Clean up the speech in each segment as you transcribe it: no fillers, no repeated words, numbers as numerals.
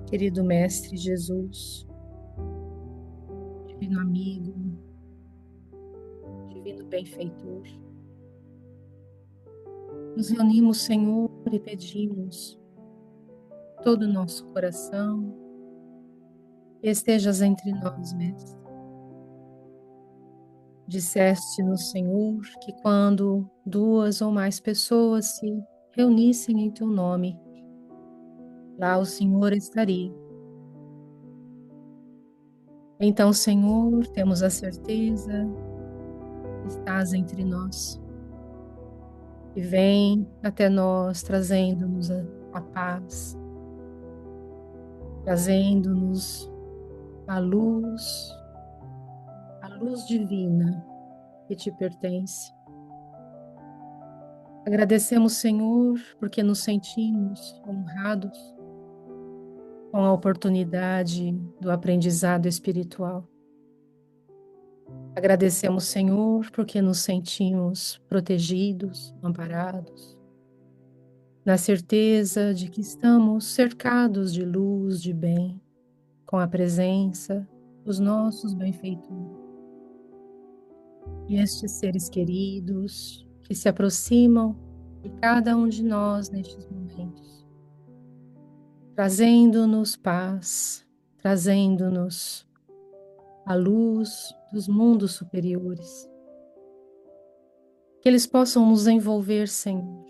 Querido Mestre Jesus, divino amigo, divino benfeitor, nos reunimos, Senhor, e pedimos todo o nosso coração que estejas entre nós, Mestre. Disseste-nos, Senhor, que quando duas ou mais pessoas se reunissem em teu nome, lá o Senhor estaria. Então, Senhor, temos a certeza que estás entre nós e vem até nós trazendo-nos a paz, trazendo-nos a luz divina que te pertence. Agradecemos, Senhor, porque nos sentimos honrados com a oportunidade do aprendizado espiritual. Agradecemos, Senhor, porque nos sentimos protegidos, amparados, na certeza de que estamos cercados de luz, de bem, com a presença dos nossos benfeitores. E estes seres queridos que se aproximam de cada um de nós nestes momentos, trazendo-nos paz, trazendo-nos a luz dos mundos superiores. Que eles possam nos envolver, Senhor,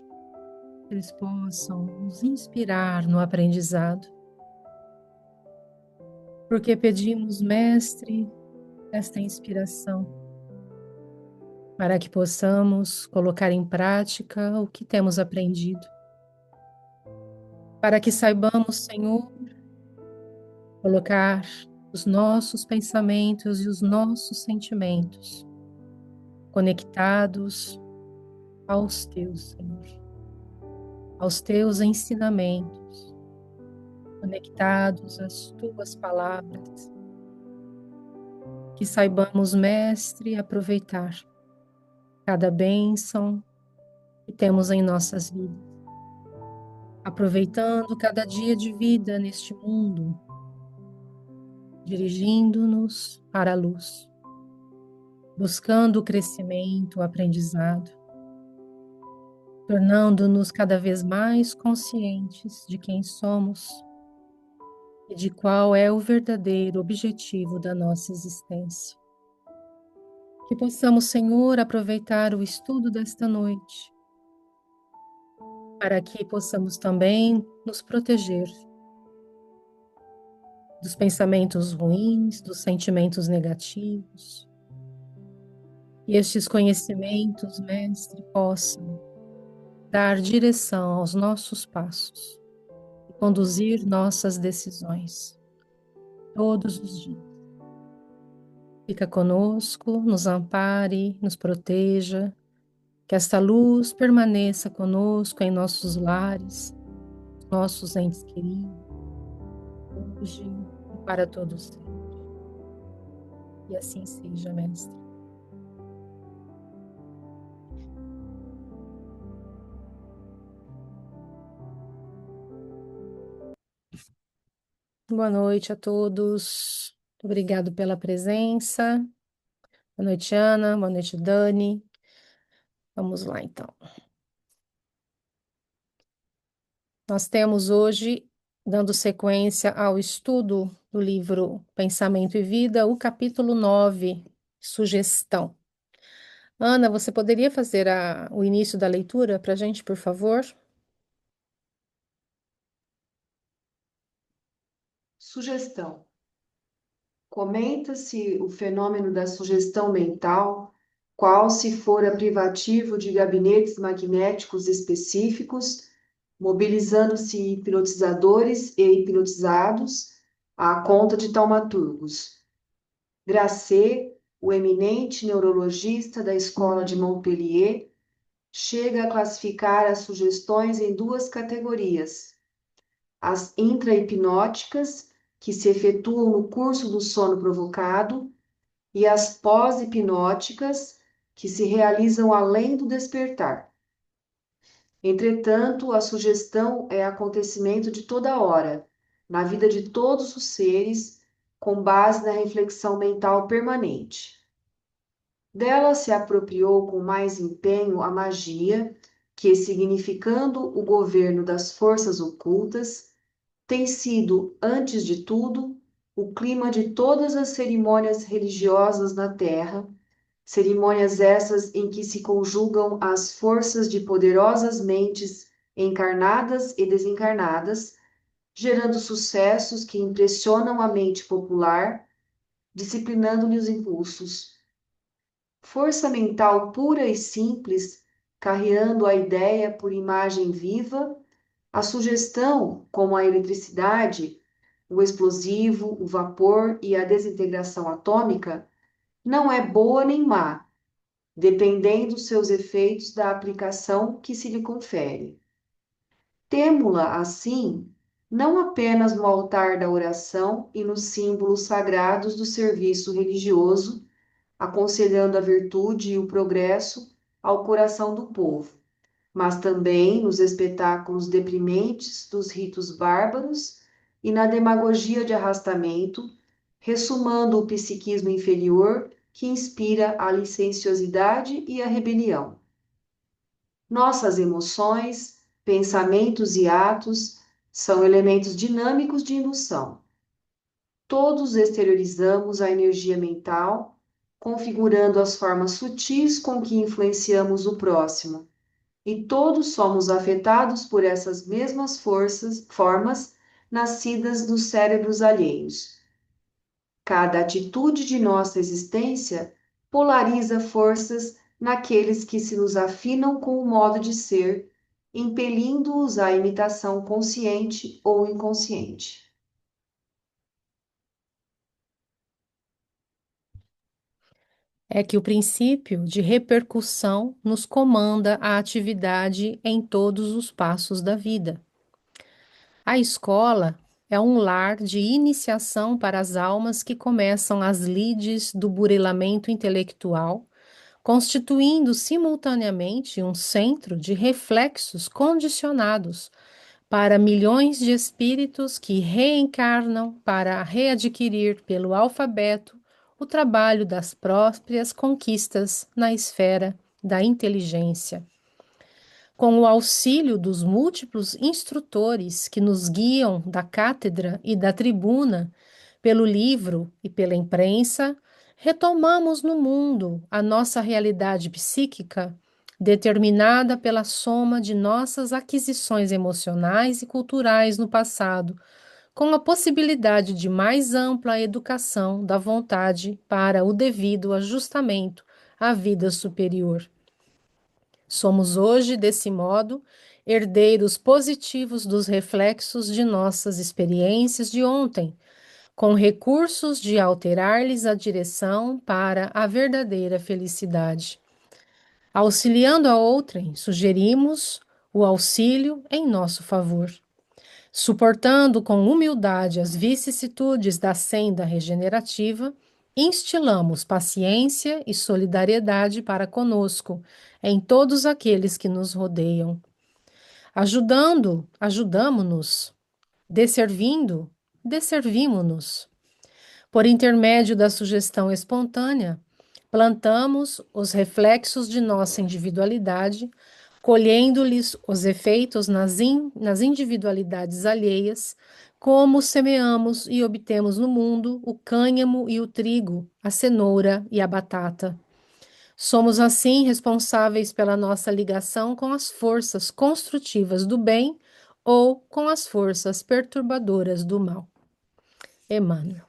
que eles possam nos inspirar no aprendizado. Porque pedimos, Mestre, esta inspiração, para que possamos colocar em prática o que temos aprendido. Para que saibamos, Senhor, colocar os nossos pensamentos e os nossos sentimentos conectados aos teus, Senhor, aos teus ensinamentos, conectados às tuas palavras. Que saibamos, Mestre, aproveitar cada bênção que temos em nossas vidas, aproveitando cada dia de vida neste mundo, dirigindo-nos para a luz, buscando o crescimento, o aprendizado, tornando-nos cada vez mais conscientes de quem somos e de qual é o verdadeiro objetivo da nossa existência. Que possamos, Senhor, aproveitar o estudo desta noite, para que possamos também nos proteger dos pensamentos ruins, dos sentimentos negativos. E estes conhecimentos, Mestre, possam dar direção aos nossos passos e conduzir nossas decisões todos os dias. Fica conosco, nos ampare, nos proteja, que esta luz permaneça conosco em nossos lares, nossos entes queridos, hoje e para todos sempre. E assim seja, Mestre. Boa noite a todos. Obrigado pela presença. Boa noite, Ana. Boa noite, Dani. Vamos lá, então. Nós temos hoje, dando sequência ao estudo do livro Pensamento e Vida, o capítulo 9, Sugestão. Ana, você poderia fazer o início da leitura para a gente, por favor? Sugestão. Comenta-se o fenômeno da sugestão mental, qual se fora privativo de gabinetes magnéticos específicos, mobilizando-se hipnotizadores e hipnotizados à conta de taumaturgos. Grasset, o eminente neurologista da Escola de Montpellier, chega a classificar as sugestões em duas categorias: as intrahipnóticas, que se efetuam no curso do sono provocado, e as pós-hipnóticas, que se realizam além do despertar. Entretanto, a sugestão é acontecimento de toda hora, na vida de todos os seres, com base na reflexão mental permanente. Dela se apropriou com mais empenho a magia, que, significando o governo das forças ocultas, tem sido, antes de tudo, o clima de todas as cerimônias religiosas na Terra, cerimônias essas em que se conjugam as forças de poderosas mentes encarnadas e desencarnadas, gerando sucessos que impressionam a mente popular, disciplinando-lhe os impulsos. Força mental pura e simples, carreando a ideia por imagem viva, a sugestão, como a eletricidade, o explosivo, o vapor e a desintegração atômica, não é boa nem má, dependendo seus efeitos da aplicação que se lhe confere. Temo-la, assim, não apenas no altar da oração e nos símbolos sagrados do serviço religioso, aconselhando a virtude e o progresso ao coração do povo, mas também nos espetáculos deprimentes dos ritos bárbaros e na demagogia de arrastamento, ressumando o psiquismo inferior que inspira a licenciosidade e a rebelião. Nossas emoções, pensamentos e atos são elementos dinâmicos de indução. Todos exteriorizamos a energia mental, configurando as formas sutis com que influenciamos o próximo, e todos somos afetados por essas mesmas formas nascidas dos cérebros alheios. Cada atitude de nossa existência polariza forças naqueles que se nos afinam com o modo de ser, impelindo-os à imitação consciente ou inconsciente. É que o princípio de repercussão nos comanda a atividade em todos os passos da vida. A escola é um lar de iniciação para as almas que começam as lides do burilamento intelectual, constituindo simultaneamente um centro de reflexos condicionados para milhões de espíritos que reencarnam para readquirir pelo alfabeto o trabalho das próprias conquistas na esfera da inteligência. Com o auxílio dos múltiplos instrutores que nos guiam da cátedra e da tribuna, pelo livro e pela imprensa, retomamos no mundo a nossa realidade psíquica, determinada pela soma de nossas aquisições emocionais e culturais no passado, com a possibilidade de mais ampla educação da vontade para o devido ajustamento à vida superior. Somos hoje, desse modo, herdeiros positivos dos reflexos de nossas experiências de ontem, com recursos de alterar-lhes a direção para a verdadeira felicidade. Auxiliando a outrem, sugerimos o auxílio em nosso favor. Suportando com humildade as vicissitudes da senda regenerativa, instilamos paciência e solidariedade para conosco, em todos aqueles que nos rodeiam. Ajudamo-nos. Desservimo-nos. Por intermédio da sugestão espontânea, plantamos os reflexos de nossa individualidade, colhendo-lhes os efeitos nas individualidades alheias, como semeamos e obtemos no mundo o cânhamo e o trigo, a cenoura e a batata. Somos, assim, responsáveis pela nossa ligação com as forças construtivas do bem ou com as forças perturbadoras do mal. Emmanuel.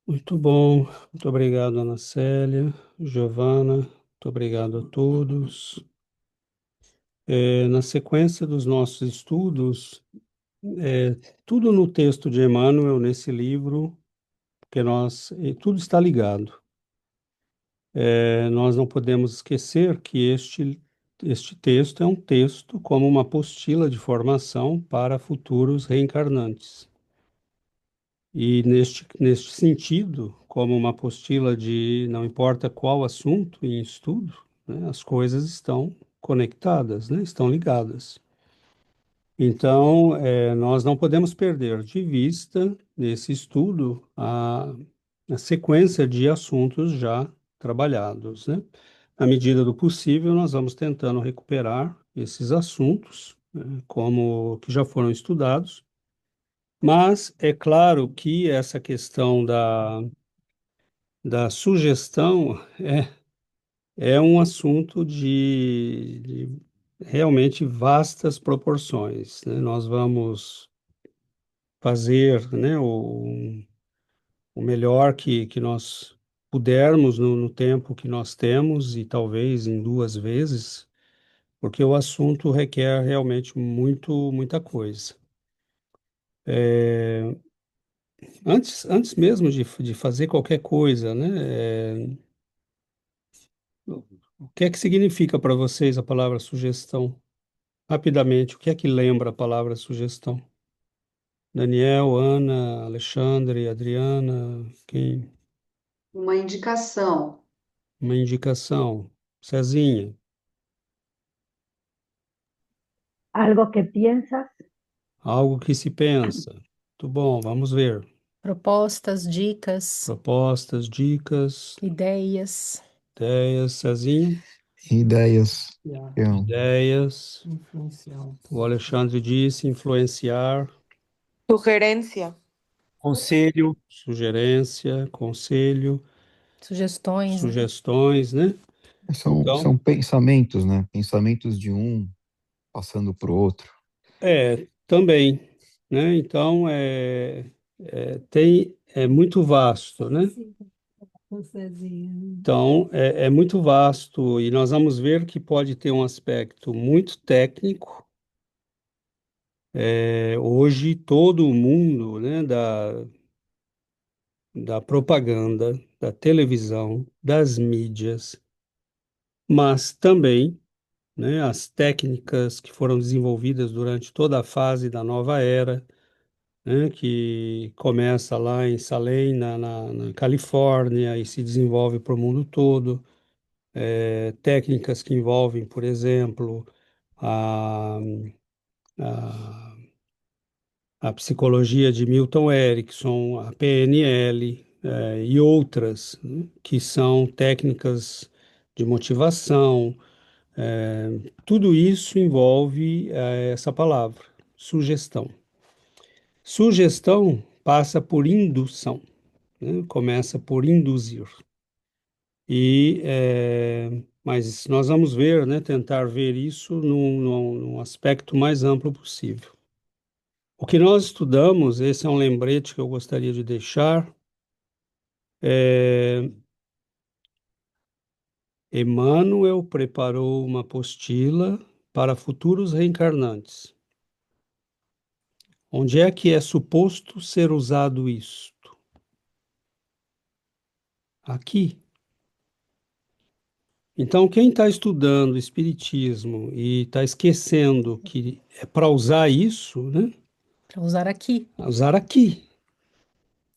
Muito bom, muito obrigado, Ana Célia, Giovana, muito obrigado a todos. Na sequência dos nossos estudos, tudo no texto de Emmanuel, nesse livro, porque tudo está ligado. Nós não podemos esquecer que este texto é um texto como uma apostila de formação para futuros reencarnantes. E neste sentido, como uma apostila de não importa qual assunto em estudo, né, as coisas estão conectadas, né, estão ligadas. Então, nós não podemos perder de vista, nesse estudo, a sequência de assuntos já trabalhados, né? À medida do possível, nós vamos tentando recuperar esses assuntos, né, como que já foram estudados, mas é claro que essa questão da sugestão é um assunto de realmente vastas proporções, né? Nós vamos fazer, né, o melhor que nós pudermos no tempo que nós temos e talvez em duas vezes, porque o assunto requer realmente muita coisa. É, antes mesmo de fazer qualquer coisa, né, o que é que significa para vocês a palavra sugestão? Rapidamente, o que é que lembra a palavra sugestão? Daniel, Ana, Alexandre, Adriana, quem? Uma indicação, Uma indicação. Cezinha, Algo que piensas, algo que se pensa. Muito bom, vamos ver. Propostas, dicas, Propostas, dicas, ideias. ideias, Cezinha, Ideias. ideias. O Alexandre disse influenciar, Sugerencia. Conselho. sugerência, conselho, Sugestões, né? sugestões, né? São Então, pensamentos, né? Pensamentos de um passando para o outro. também, né? Então, é muito vasto, né? Então, é muito vasto e nós vamos ver que pode ter um aspecto muito técnico. Hoje, todo o mundo, né, da propaganda, da televisão, das mídias, mas também, né, as técnicas que foram desenvolvidas durante toda a fase da nova era, né, que começa lá em Salem, na Califórnia, e se desenvolve para o mundo todo. Técnicas que envolvem, por exemplo, a, a, a psicologia de Milton Erickson, a PNL, e outras, né, que são técnicas de motivação. Tudo isso envolve, essa palavra, sugestão. Sugestão passa por indução, né? Começa por induzir. Mas nós vamos ver, né, tentar ver isso num aspecto mais amplo possível. O que nós estudamos, esse é um lembrete que eu gostaria de deixar, é, Emmanuel preparou uma apostila para futuros reencarnantes. Onde é que é suposto ser usado isto? Aqui. Então, quem está estudando Espiritismo e está esquecendo que é para usar isso, né? Para usar aqui. Usar aqui.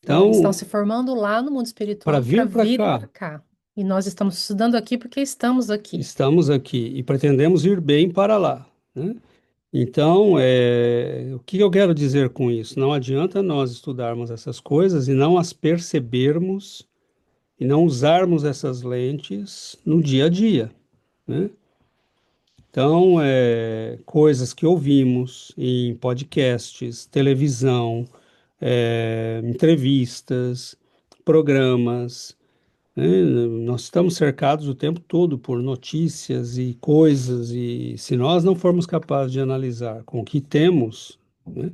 Então, eles estão Então, se formando lá no mundo para espiritual para vir para vir cá, para cá. E nós estamos estudando aqui porque estamos aqui. estamos aqui e pretendemos ir bem para lá, né? Então, o que eu quero dizer com isso? Não adianta nós estudarmos essas coisas e não as percebermos e não usarmos essas lentes no dia a dia, né? Então, coisas que ouvimos em podcasts, televisão, entrevistas, programas, né? Nós estamos cercados o tempo todo por notícias e coisas, e se nós não formos capazes de analisar com o que temos, né?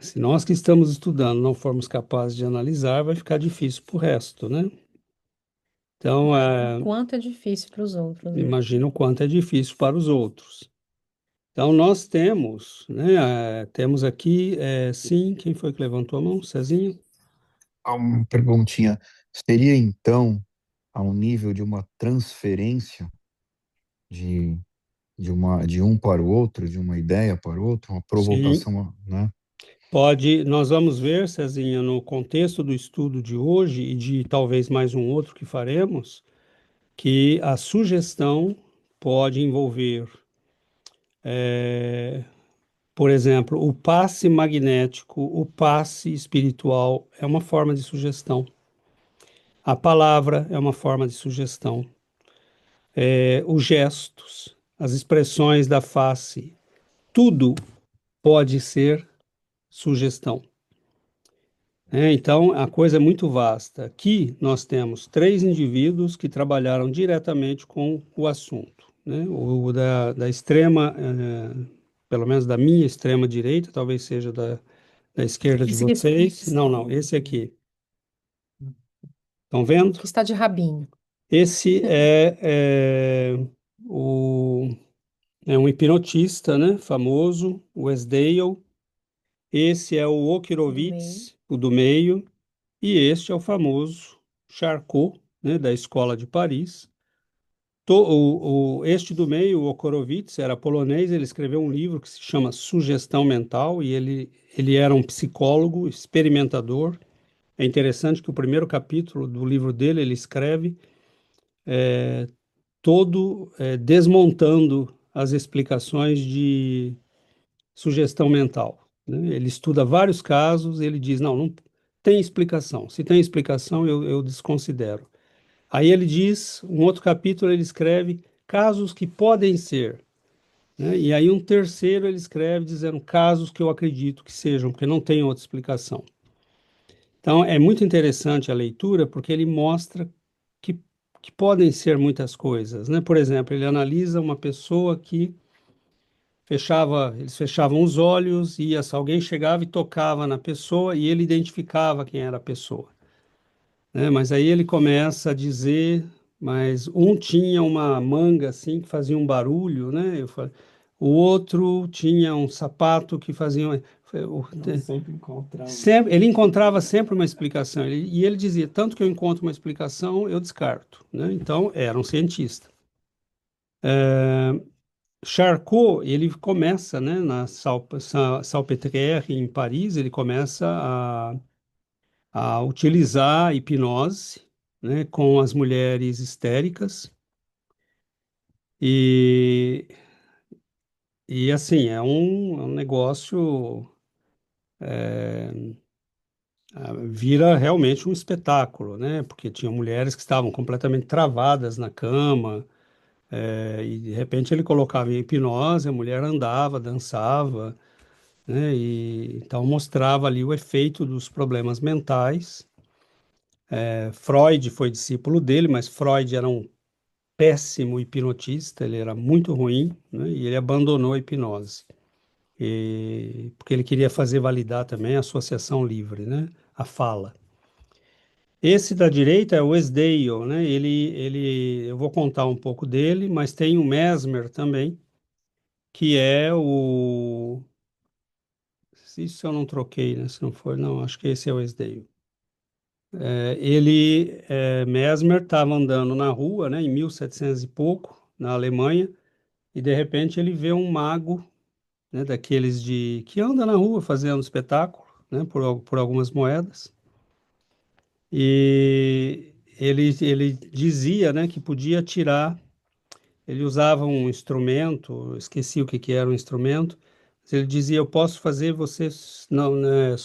Se nós que estamos estudando não formos capazes de analisar, vai ficar difícil para o resto, né? Então, Quanto é difícil para os outros, né? imagina o quanto é difícil para os outros. Então, nós temos, né? Temos aqui, sim, quem foi que levantou a mão? Cezinha? Uma perguntinha. Seria então a um nível de uma transferência de, de um para o outro, de uma ideia para o outro, uma Sim. provocação, né? Nós vamos ver, Cezinha, no contexto do estudo de hoje e de talvez mais um outro que faremos, que a sugestão pode envolver Por exemplo, o passe magnético, o passe espiritual é uma forma de sugestão. A palavra é uma forma de sugestão. Os gestos, as expressões da face, tudo pode ser sugestão. Então, a coisa é muito vasta. Aqui nós temos 3 indivíduos que trabalharam diretamente com o assunto, né? O da extrema, pelo menos da minha extrema direita, talvez seja da esquerda de Esse que, vocês. Não, não, esse aqui. Estão vendo? que está de rabinho. Esse o, é um hipnotista, né? Famoso, o Wesdale. Esse é o Do meio. Okirovitz, o do meio. E este é o famoso Charcot, né, da Escola de Paris. Este do meio, o Okorowitz, era polonês, ele escreveu um livro que se chama Sugestão Mental, e ele era um psicólogo, experimentador. É interessante que o primeiro capítulo do livro dele, ele escreve todo desmontando as explicações de sugestão mental, né? Ele estuda vários casos, ele diz, não, não tem explicação. Se tem explicação, eu desconsidero. Aí ele diz, um outro capítulo ele escreve casos que podem ser, né? E aí um terceiro ele escreve dizendo casos que eu acredito que sejam, porque não tem outra explicação. Então é muito interessante a leitura porque ele mostra que, que podem ser muitas coisas, né? Por exemplo, ele analisa uma pessoa que eles fechavam os olhos e alguém chegava e tocava na pessoa e ele identificava quem era a pessoa, né? Mas aí ele começa a dizer, mas um tinha uma manga assim que fazia um barulho, né? O outro tinha um sapato que fazia ele encontrava sempre uma explicação. E ele dizia, tanto que eu encontro uma explicação, eu descarto, né? Então, era um cientista. Charcot, ele começa, né, na Salpêtrière, em Paris, ele começa a utilizar a hipnose, né, com as mulheres histéricas e, e assim, é um negócio, vira realmente um espetáculo, né, porque tinha mulheres que estavam completamente travadas na cama, e de repente ele colocava em hipnose, a mulher andava, dançava, né, e então mostrava ali o efeito dos problemas mentais. Freud foi discípulo dele, mas Freud era um péssimo hipnotista, ele era muito ruim, né? E ele abandonou a hipnose, porque ele queria fazer validar também a associação livre, né? A fala. Esse da direita é o Esdale, né? Eu vou contar um pouco dele, mas tem o Mesmer também, que é o... Isso eu não troquei, né? Se não for, não, acho que esse é o Esdale. Mesmer estava andando na rua, né, em 1700 e pouco, na Alemanha, e de repente ele vê um mago, né, daqueles que anda na rua fazendo espetáculo, né, por algumas moedas. E ele dizia, né, que podia tirar. Ele usava um instrumento, eu esqueci o que que era o instrumento, mas ele dizia: eu posso fazer você não, né,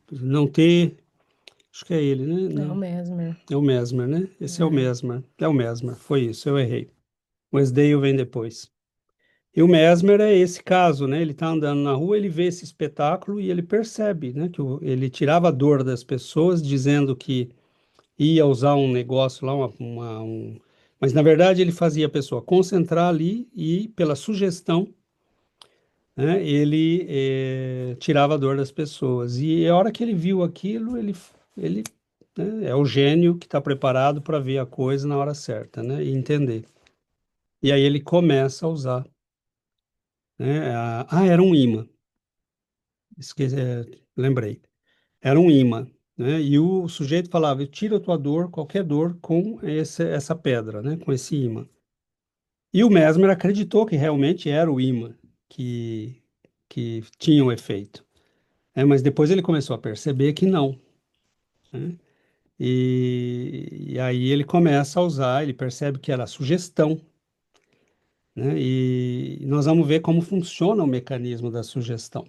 não ter. Acho que é ele, né? É o Não. Mesmer. É o Mesmer, né? Esse é o Mesmer. É o Mesmer, foi isso, eu errei. O Esdale vem depois. E o Mesmer é esse caso, né? Ele está andando na rua, ele vê esse espetáculo e ele percebe, né? Que ele tirava a dor das pessoas, dizendo que ia usar um negócio lá, mas na verdade ele fazia a pessoa concentrar ali e, pela sugestão, né? Ele tirava a dor das pessoas. E a hora que ele viu aquilo, ele né, é o gênio que está preparado para ver a coisa na hora certa, né? E entender. E aí ele começa a usar, né? Era um imã. Esqueci, lembrei. Era um imã, né? E o sujeito falava: tira a tua dor, qualquer dor, com essa pedra, né? Com esse imã. E o Mesmer acreditou que realmente era o imã que, que tinha o efeito. Mas depois ele começou a perceber que não, né? E aí ele começa a usar, ele percebe que era sugestão, né? E nós vamos ver como funciona o mecanismo da sugestão.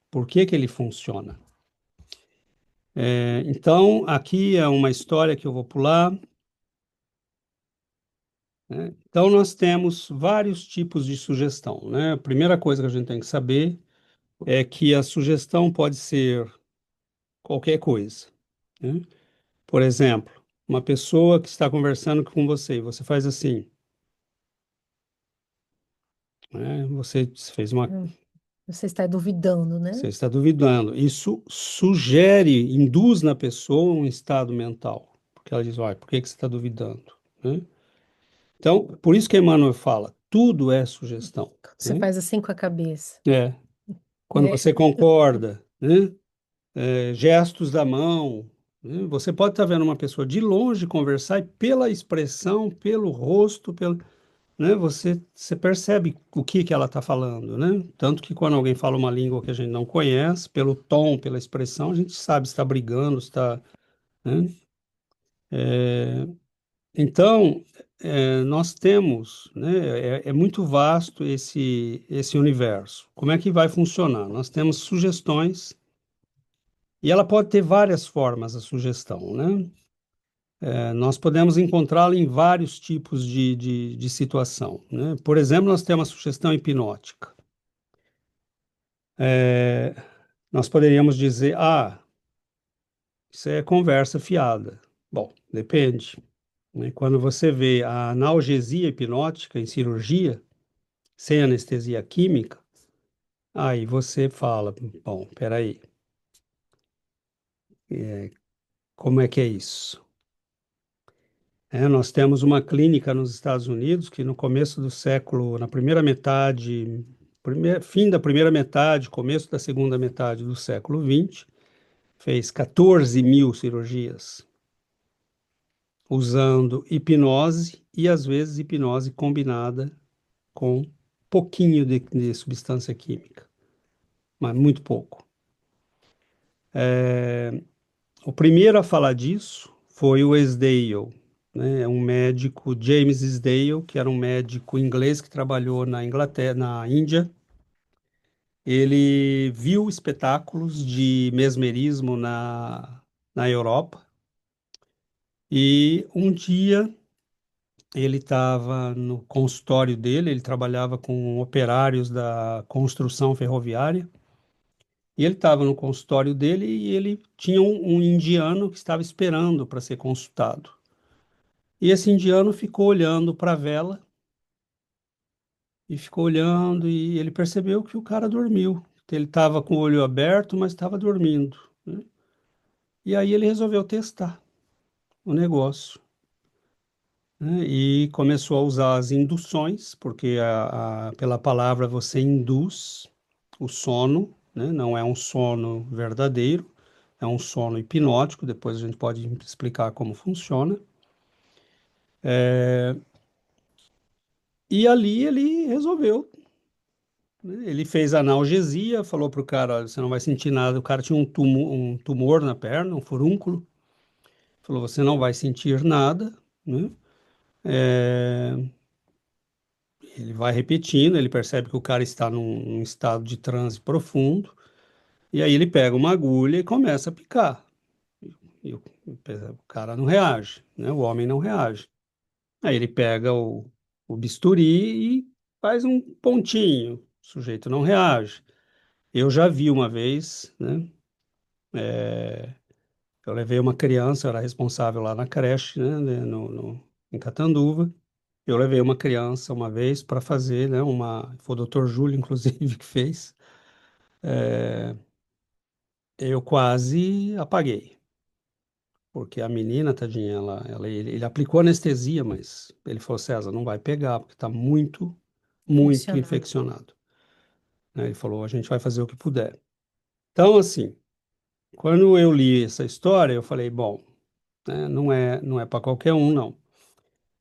Por que que ele funciona? Então, aqui é uma história que eu vou pular, né? Então, nós temos vários tipos de sugestão, né? A primeira coisa que a gente tem que saber é que a sugestão pode ser qualquer coisa, né? Por exemplo, uma pessoa que está conversando com você e você faz assim, né? Você fez uma, Hum, Você está duvidando, você né? está duvidando. Isso sugere, induz na pessoa um estado mental, porque ela diz, olha, por que que você está duvidando, né? Então, por isso que Emmanuel fala, tudo é sugestão, Você né? faz assim com a cabeça. É, quando É, você concorda, né? Gestos da mão, né? Você pode estar vendo uma pessoa de longe conversar e pela expressão, pelo rosto, né? Você percebe o que que ela está falando, né? Tanto que quando alguém fala uma língua que a gente não conhece, pelo tom, pela expressão, a gente sabe se está brigando, se está, né? Então, nós temos, né? É muito vasto esse universo. Como é que vai funcionar? Nós temos sugestões e ela pode ter várias formas, a sugestão, né? Nós podemos encontrá-la em vários tipos de situação, né? Por exemplo, nós temos a sugestão hipnótica. É, nós poderíamos dizer, isso é conversa fiada. Bom, depende, né? Quando você vê a analgesia hipnótica em cirurgia, sem anestesia química, aí você fala, bom, peraí, como é que é isso? Nós temos uma clínica nos Estados Unidos que no começo do século, na primeira metade, fim da primeira metade, começo da segunda metade do século XX, fez 14 mil cirurgias usando hipnose e às vezes hipnose combinada com pouquinho de substância química, mas muito pouco. O primeiro a falar disso foi o Esdale, né? Um médico, James Esdale, que era um médico inglês que trabalhou na Inglaterra, na Índia. Ele viu espetáculos de mesmerismo na Europa e um dia ele estava no consultório dele, ele trabalhava com operários da construção ferroviária. E ele estava no consultório dele e ele tinha um indiano que estava esperando para ser consultado. E esse indiano ficou olhando para a vela e ficou olhando e ele percebeu que o cara dormiu. Ele estava com o olho aberto, mas estava dormindo, né? E aí ele resolveu testar o negócio, né? E começou a usar as induções, porque pela palavra você induz o sono, né? Não é um sono verdadeiro, é um sono hipnótico. Depois a gente pode explicar como funciona. E ali ele resolveu, né? Ele fez analgesia, falou pro cara, olha, você não vai sentir nada. O cara tinha um tumor na perna, um furúnculo. Falou, você não vai sentir nada, né? É, Ele vai repetindo, ele percebe que o cara está num estado de transe profundo, e aí ele pega uma agulha e começa a picar. E o cara não reage, né? O homem não reage. Aí ele pega o bisturi e faz um pontinho. O sujeito não reage. Eu já vi uma vez, né? Eu levei uma criança, eu era responsável lá na creche, né? Em Catanduva. Eu levei uma criança uma vez para fazer, né? Foi o doutor Júlio, inclusive, que fez. Eu quase apaguei, porque a menina, tadinha, ele aplicou anestesia, mas ele falou, César, não vai pegar, porque está muito, muito infeccionado. infeccionado, né? Ele falou, a gente vai fazer o que puder. Então, assim, quando eu li essa história, eu falei, bom, né, não é para qualquer um, não.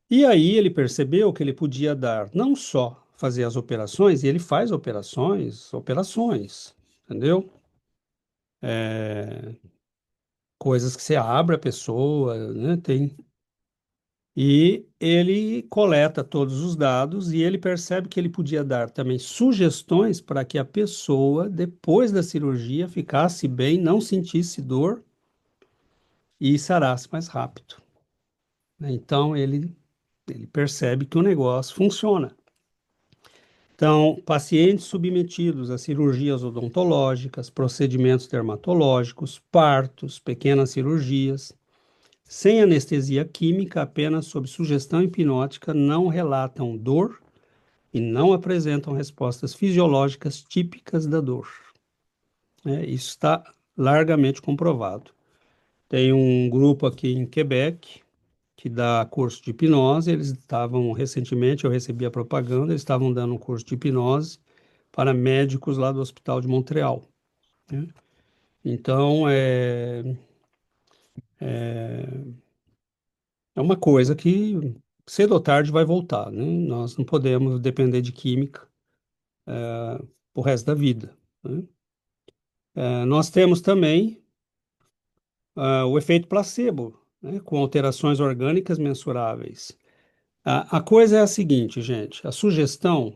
E aí ele percebeu que ele podia dar, não só fazer as operações, e ele faz operações, entendeu? Coisas que você abre a pessoa, né? E ele coleta todos os dados e ele percebe que ele podia dar também sugestões para que a pessoa, depois da cirurgia, ficasse bem, não sentisse dor e sarasse mais rápido, né? Então ele percebe que o negócio funciona. Então, pacientes submetidos a cirurgias odontológicas, procedimentos dermatológicos, partos, pequenas cirurgias, sem anestesia química, apenas sob sugestão hipnótica, não relatam dor e não apresentam respostas fisiológicas típicas da dor, né? Isso está largamente comprovado. Tem um grupo aqui em Quebec que dá curso de hipnose. Eles estavam, recentemente, eu recebi a propaganda, eles estavam dando um curso de hipnose para médicos lá do Hospital de Montreal, né? Então, é uma coisa que cedo ou tarde vai voltar, né? Nós não podemos depender de química o resto da vida, né? Nós temos também o efeito placebo, né? Com alterações orgânicas mensuráveis. A coisa é a seguinte, gente, a sugestão,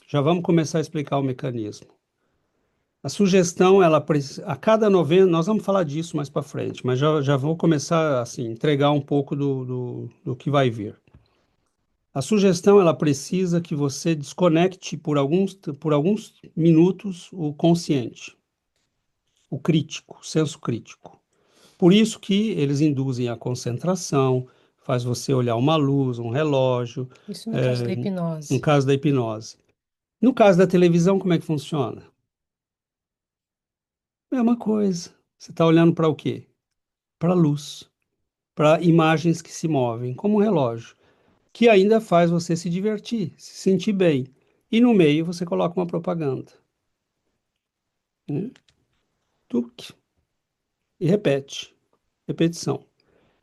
já vamos começar a explicar o mecanismo. A sugestão, a cada 90, nós vamos falar disso mais para frente, mas já vou começar assim, entregar um pouco do que vai vir. A sugestão, ela precisa que você desconecte por alguns minutos o consciente, o crítico, o senso crítico. Por isso que eles induzem a concentração, faz você olhar uma luz, um relógio, Isso no caso da no hipnose. caso da hipnose. No caso da televisão, como é que funciona? Mesma coisa. Você está olhando para o quê? Para a luz, para imagens que se movem, como um relógio, que ainda faz você se divertir, se sentir bem. E no meio você coloca uma propaganda, né? Tuc, e repete, repetição.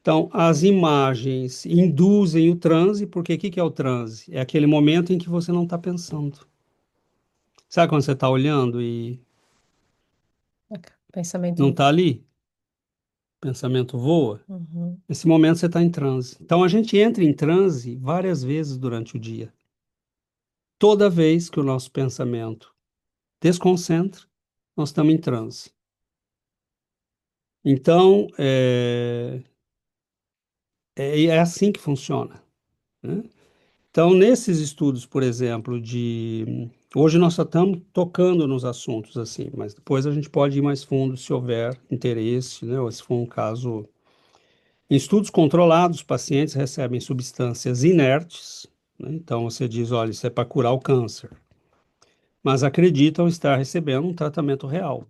Então, as imagens induzem o transe, porque o que que é o transe? É aquele momento em que você não está pensando. Sabe quando você está olhando e não Pensamento. está ali? O pensamento voa? Uhum. Nesse momento você está em transe. Então, a gente entra em transe várias vezes durante o dia. Toda vez que o nosso pensamento desconcentra, nós estamos em transe. Então, é assim que funciona, né? Então, nesses estudos, por exemplo, hoje nós só estamos tocando nos assuntos assim, mas depois a gente pode ir mais fundo se houver interesse, né? Ou se for um caso. Em estudos controlados, pacientes recebem substâncias inertes, né? Então, você diz, olha, isso é para curar o câncer, mas acreditam estar recebendo um tratamento real.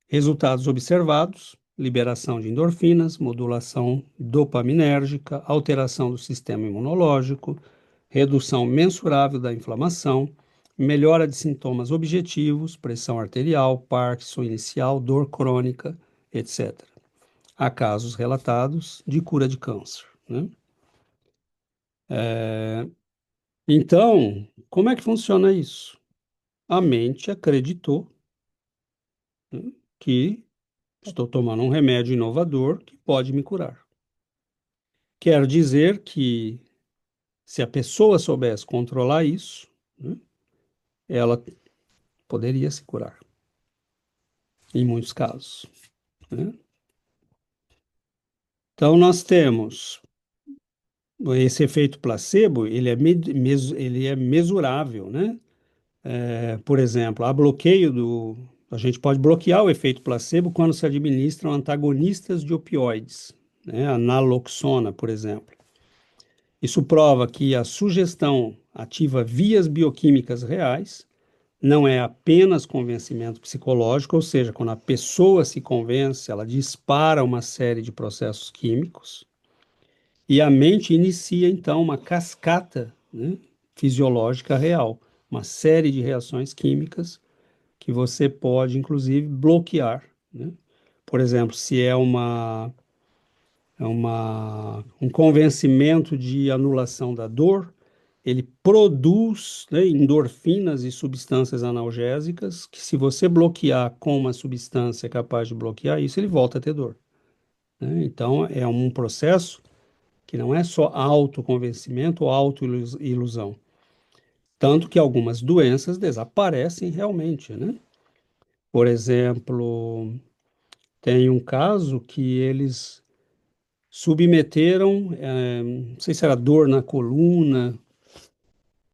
Resultados observados: liberação de endorfinas, modulação dopaminérgica, alteração do sistema imunológico, redução mensurável da inflamação, melhora de sintomas objetivos, pressão arterial, Parkinson inicial, dor crônica, etc. Há casos relatados de cura de câncer, né? Então, como é que funciona isso? A mente acreditou, né, que estou tomando um remédio inovador que pode me curar. Quer dizer que, se a pessoa soubesse controlar isso, né, ela poderia se curar, em muitos casos, né? Então, nós temos esse efeito placebo, ele é mesurável, né? Por exemplo, a gente pode bloquear o efeito placebo quando se administram antagonistas de opioides, né? A naloxona, por exemplo. Isso prova que a sugestão ativa vias bioquímicas reais, não é apenas convencimento psicológico, ou seja, quando a pessoa se convence, ela dispara uma série de processos químicos e a mente inicia então uma cascata, né, fisiológica real, uma série de reações químicas que você pode, inclusive, bloquear, né? Por exemplo, se um convencimento de anulação da dor, ele produz, né, endorfinas e substâncias analgésicas que, se você bloquear com uma substância capaz de bloquear isso, ele volta a ter dor, né? Então, é um processo que não é só autoconvencimento ou autoilusão. Tanto que algumas doenças desaparecem realmente, né? Por exemplo, tem um caso que eles submeteram, não sei se era dor na coluna,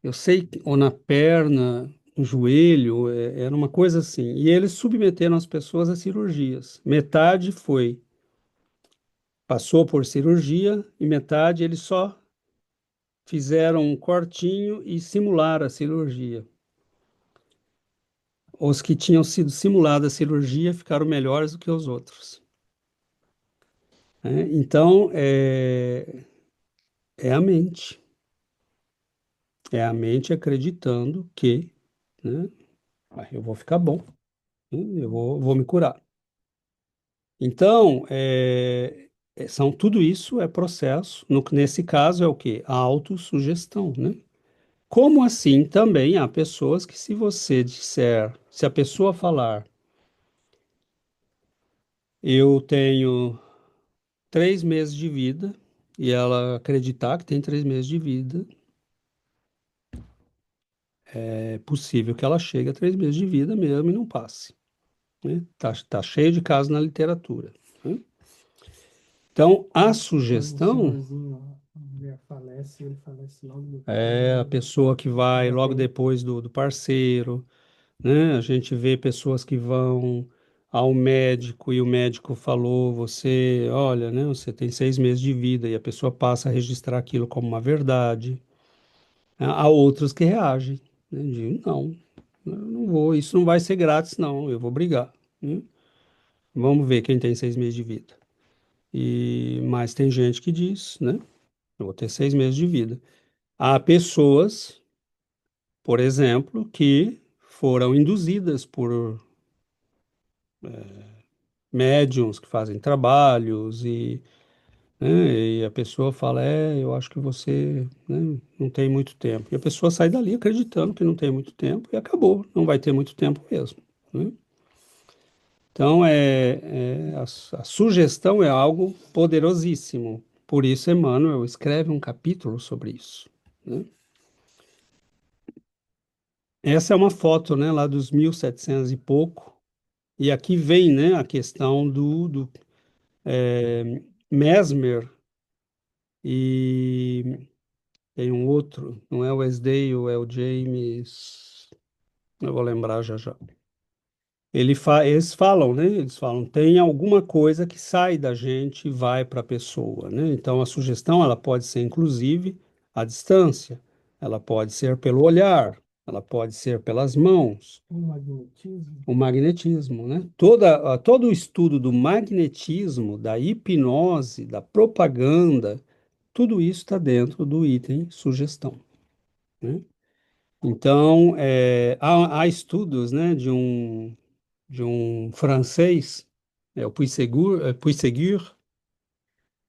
eu sei, ou na perna, no joelho, era uma coisa assim. E eles submeteram as pessoas a cirurgias. Metade passou por cirurgia e metade eles só fizeram um cortinho e simularam a cirurgia. Os que tinham sido simulada a cirurgia ficaram melhores do que os outros, né? Então, é a mente. É a mente acreditando que, né, eu vou ficar bom, né, eu vou me curar. Então, tudo isso é processo. Nesse caso é o quê? A autossugestão, né? Como assim também há pessoas que, se você disser, se a pessoa falar, eu tenho 3 meses de vida, e ela acreditar que tem 3 meses de vida, é possível que ela chegue a 3 meses de vida mesmo e não passe, né? Tá cheio de casos na literatura, né? Então, a sugestão A mulher falece, ele falece logo depois. é a pessoa que vai logo depois do parceiro, né? A gente vê pessoas que vão ao médico e o médico falou, olha, né, você tem 6 meses de vida, e a pessoa passa a registrar aquilo como uma verdade. Há outros que reagem, né? Dizem, não, eu não vou, isso não vai ser grátis, não, eu vou brigar, né? Vamos ver quem tem 6 meses de vida. Mas tem gente que diz, né? Eu vou ter 6 meses de vida. Há pessoas, por exemplo, que foram induzidas por médiums que fazem trabalhos né, e a pessoa fala, eu acho que você, né, não tem muito tempo. E a pessoa sai dali acreditando que não tem muito tempo e acabou, não vai ter muito tempo mesmo, né? Então, a sugestão é algo poderosíssimo. Por isso, Emmanuel escreve um capítulo sobre isso, né? Essa é uma foto, né, lá dos 1700 e pouco. E aqui vem, né, a questão do Mesmer, e tem um outro, não é o Wesley, é o James, eu vou lembrar já já. Eles falam, né? Eles falam, tem alguma coisa que sai da gente e vai para a pessoa, né? Então a sugestão ela pode ser inclusive à distância, ela pode ser pelo olhar, ela pode ser pelas mãos, O magnetismo. o magnetismo, né? Todo o estudo do magnetismo, da hipnose, da propaganda, tudo isso está dentro do item sugestão, né? Então, há estudos, né, de um francês, o Puisségur,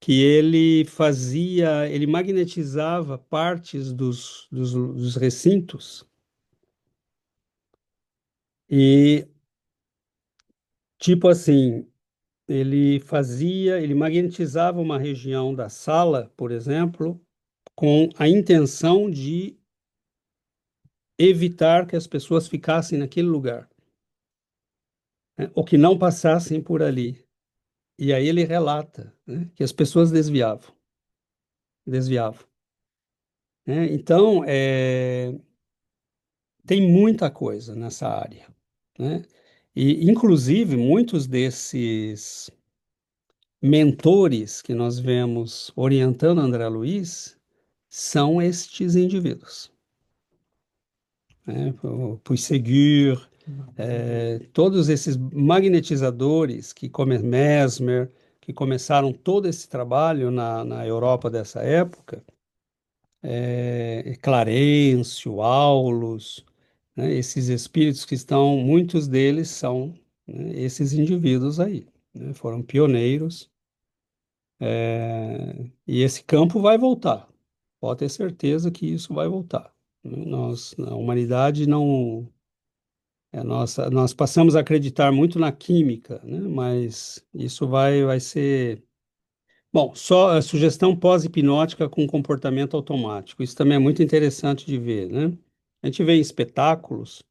que ele magnetizava partes dos recintos e, tipo assim, ele magnetizava uma região da sala, por exemplo, com a intenção de evitar que as pessoas ficassem naquele lugar, né, ou que não passassem por ali. E aí ele relata, né, que as pessoas desviavam, né? Então, tem muita coisa nessa área, né? E, inclusive, muitos desses mentores que nós vemos orientando André Luiz são estes indivíduos, né? O Puigsegur, todos esses magnetizadores Mesmer, que começaram todo esse trabalho na Europa dessa época, Clarencio, Aulus, né, esses espíritos que estão, muitos deles são, né, esses indivíduos aí, né, foram pioneiros, e esse campo vai voltar, pode ter certeza que isso vai voltar, né? A humanidade não, nós passamos a acreditar muito na química, né, mas isso vai ser. Bom, só a sugestão pós-hipnótica com comportamento automático. Isso também é muito interessante de ver, né? A gente vê em espetáculos,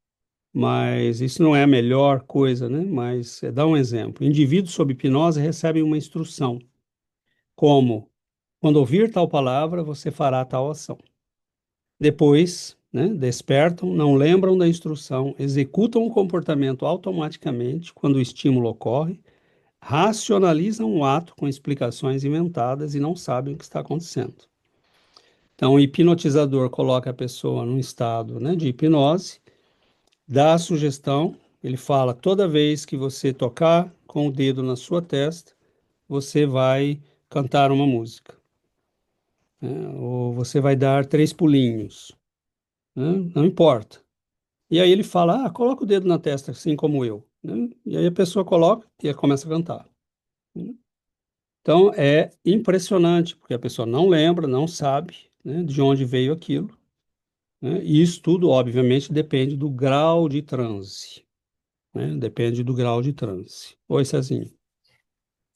mas isso não é a melhor coisa, né? Mas dá um exemplo. Indivíduos sob hipnose recebem uma instrução, como, quando ouvir tal palavra, você fará tal ação. Depois, né, despertam, não lembram da instrução, executam o comportamento automaticamente quando o estímulo ocorre, racionalizam o ato com explicações inventadas e não sabem o que está acontecendo. Então, o hipnotizador coloca a pessoa num estado, né, de hipnose, dá a sugestão, ele fala: toda vez que você tocar com o dedo na sua testa, você vai cantar uma música, né, ou você vai dar 3 pulinhos, né, não importa. E aí ele fala: coloca o dedo na testa, assim como eu, né? E aí a pessoa coloca e aí começa a cantar, né? Então é impressionante, porque a pessoa não lembra, não sabe, né, de onde veio aquilo, né? E isso tudo, obviamente, depende do grau de transe, né? Depende do grau de transe. Oi, Cezinho.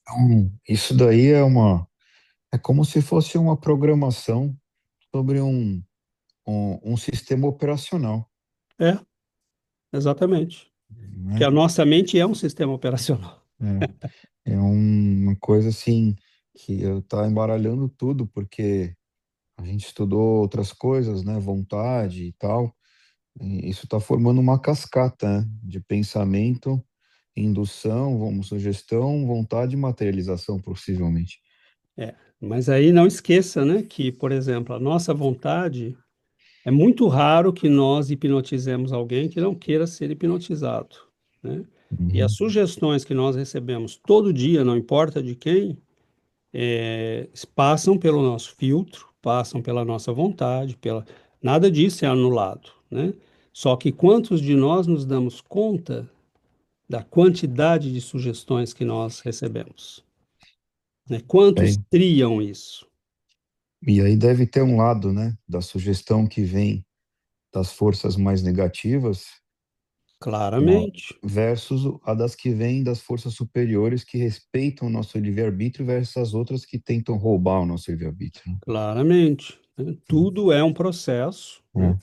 Então, isso daí é como se fosse uma programação sobre um sistema operacional, É, exatamente. Porque a né? nossa mente é um sistema operacional. Uma coisa assim que eu tá embaralhando tudo, porque a gente estudou outras coisas, né? Vontade e tal. E isso está formando uma cascata, né? De pensamento, indução, vamos, sugestão, vontade e materialização, possivelmente. É, mas aí não esqueça, né, que, por exemplo, a nossa vontade. É muito raro que nós hipnotizemos alguém que não queira ser hipnotizado, né? E as Uhum. sugestões que nós recebemos todo dia, não importa de quem, passam pelo nosso filtro, passam pela nossa vontade, nada disso é anulado, né? Só que quantos de nós nos damos conta da quantidade de sugestões que nós recebemos, né? Quantos É, triam isso? e aí deve ter um lado, né, da sugestão que vem das forças mais negativas, Claramente, versus a das que vêm das forças superiores que respeitam o nosso livre-arbítrio versus as outras que tentam roubar o nosso livre-arbítrio, claramente, né? Tudo é um processo, né? né?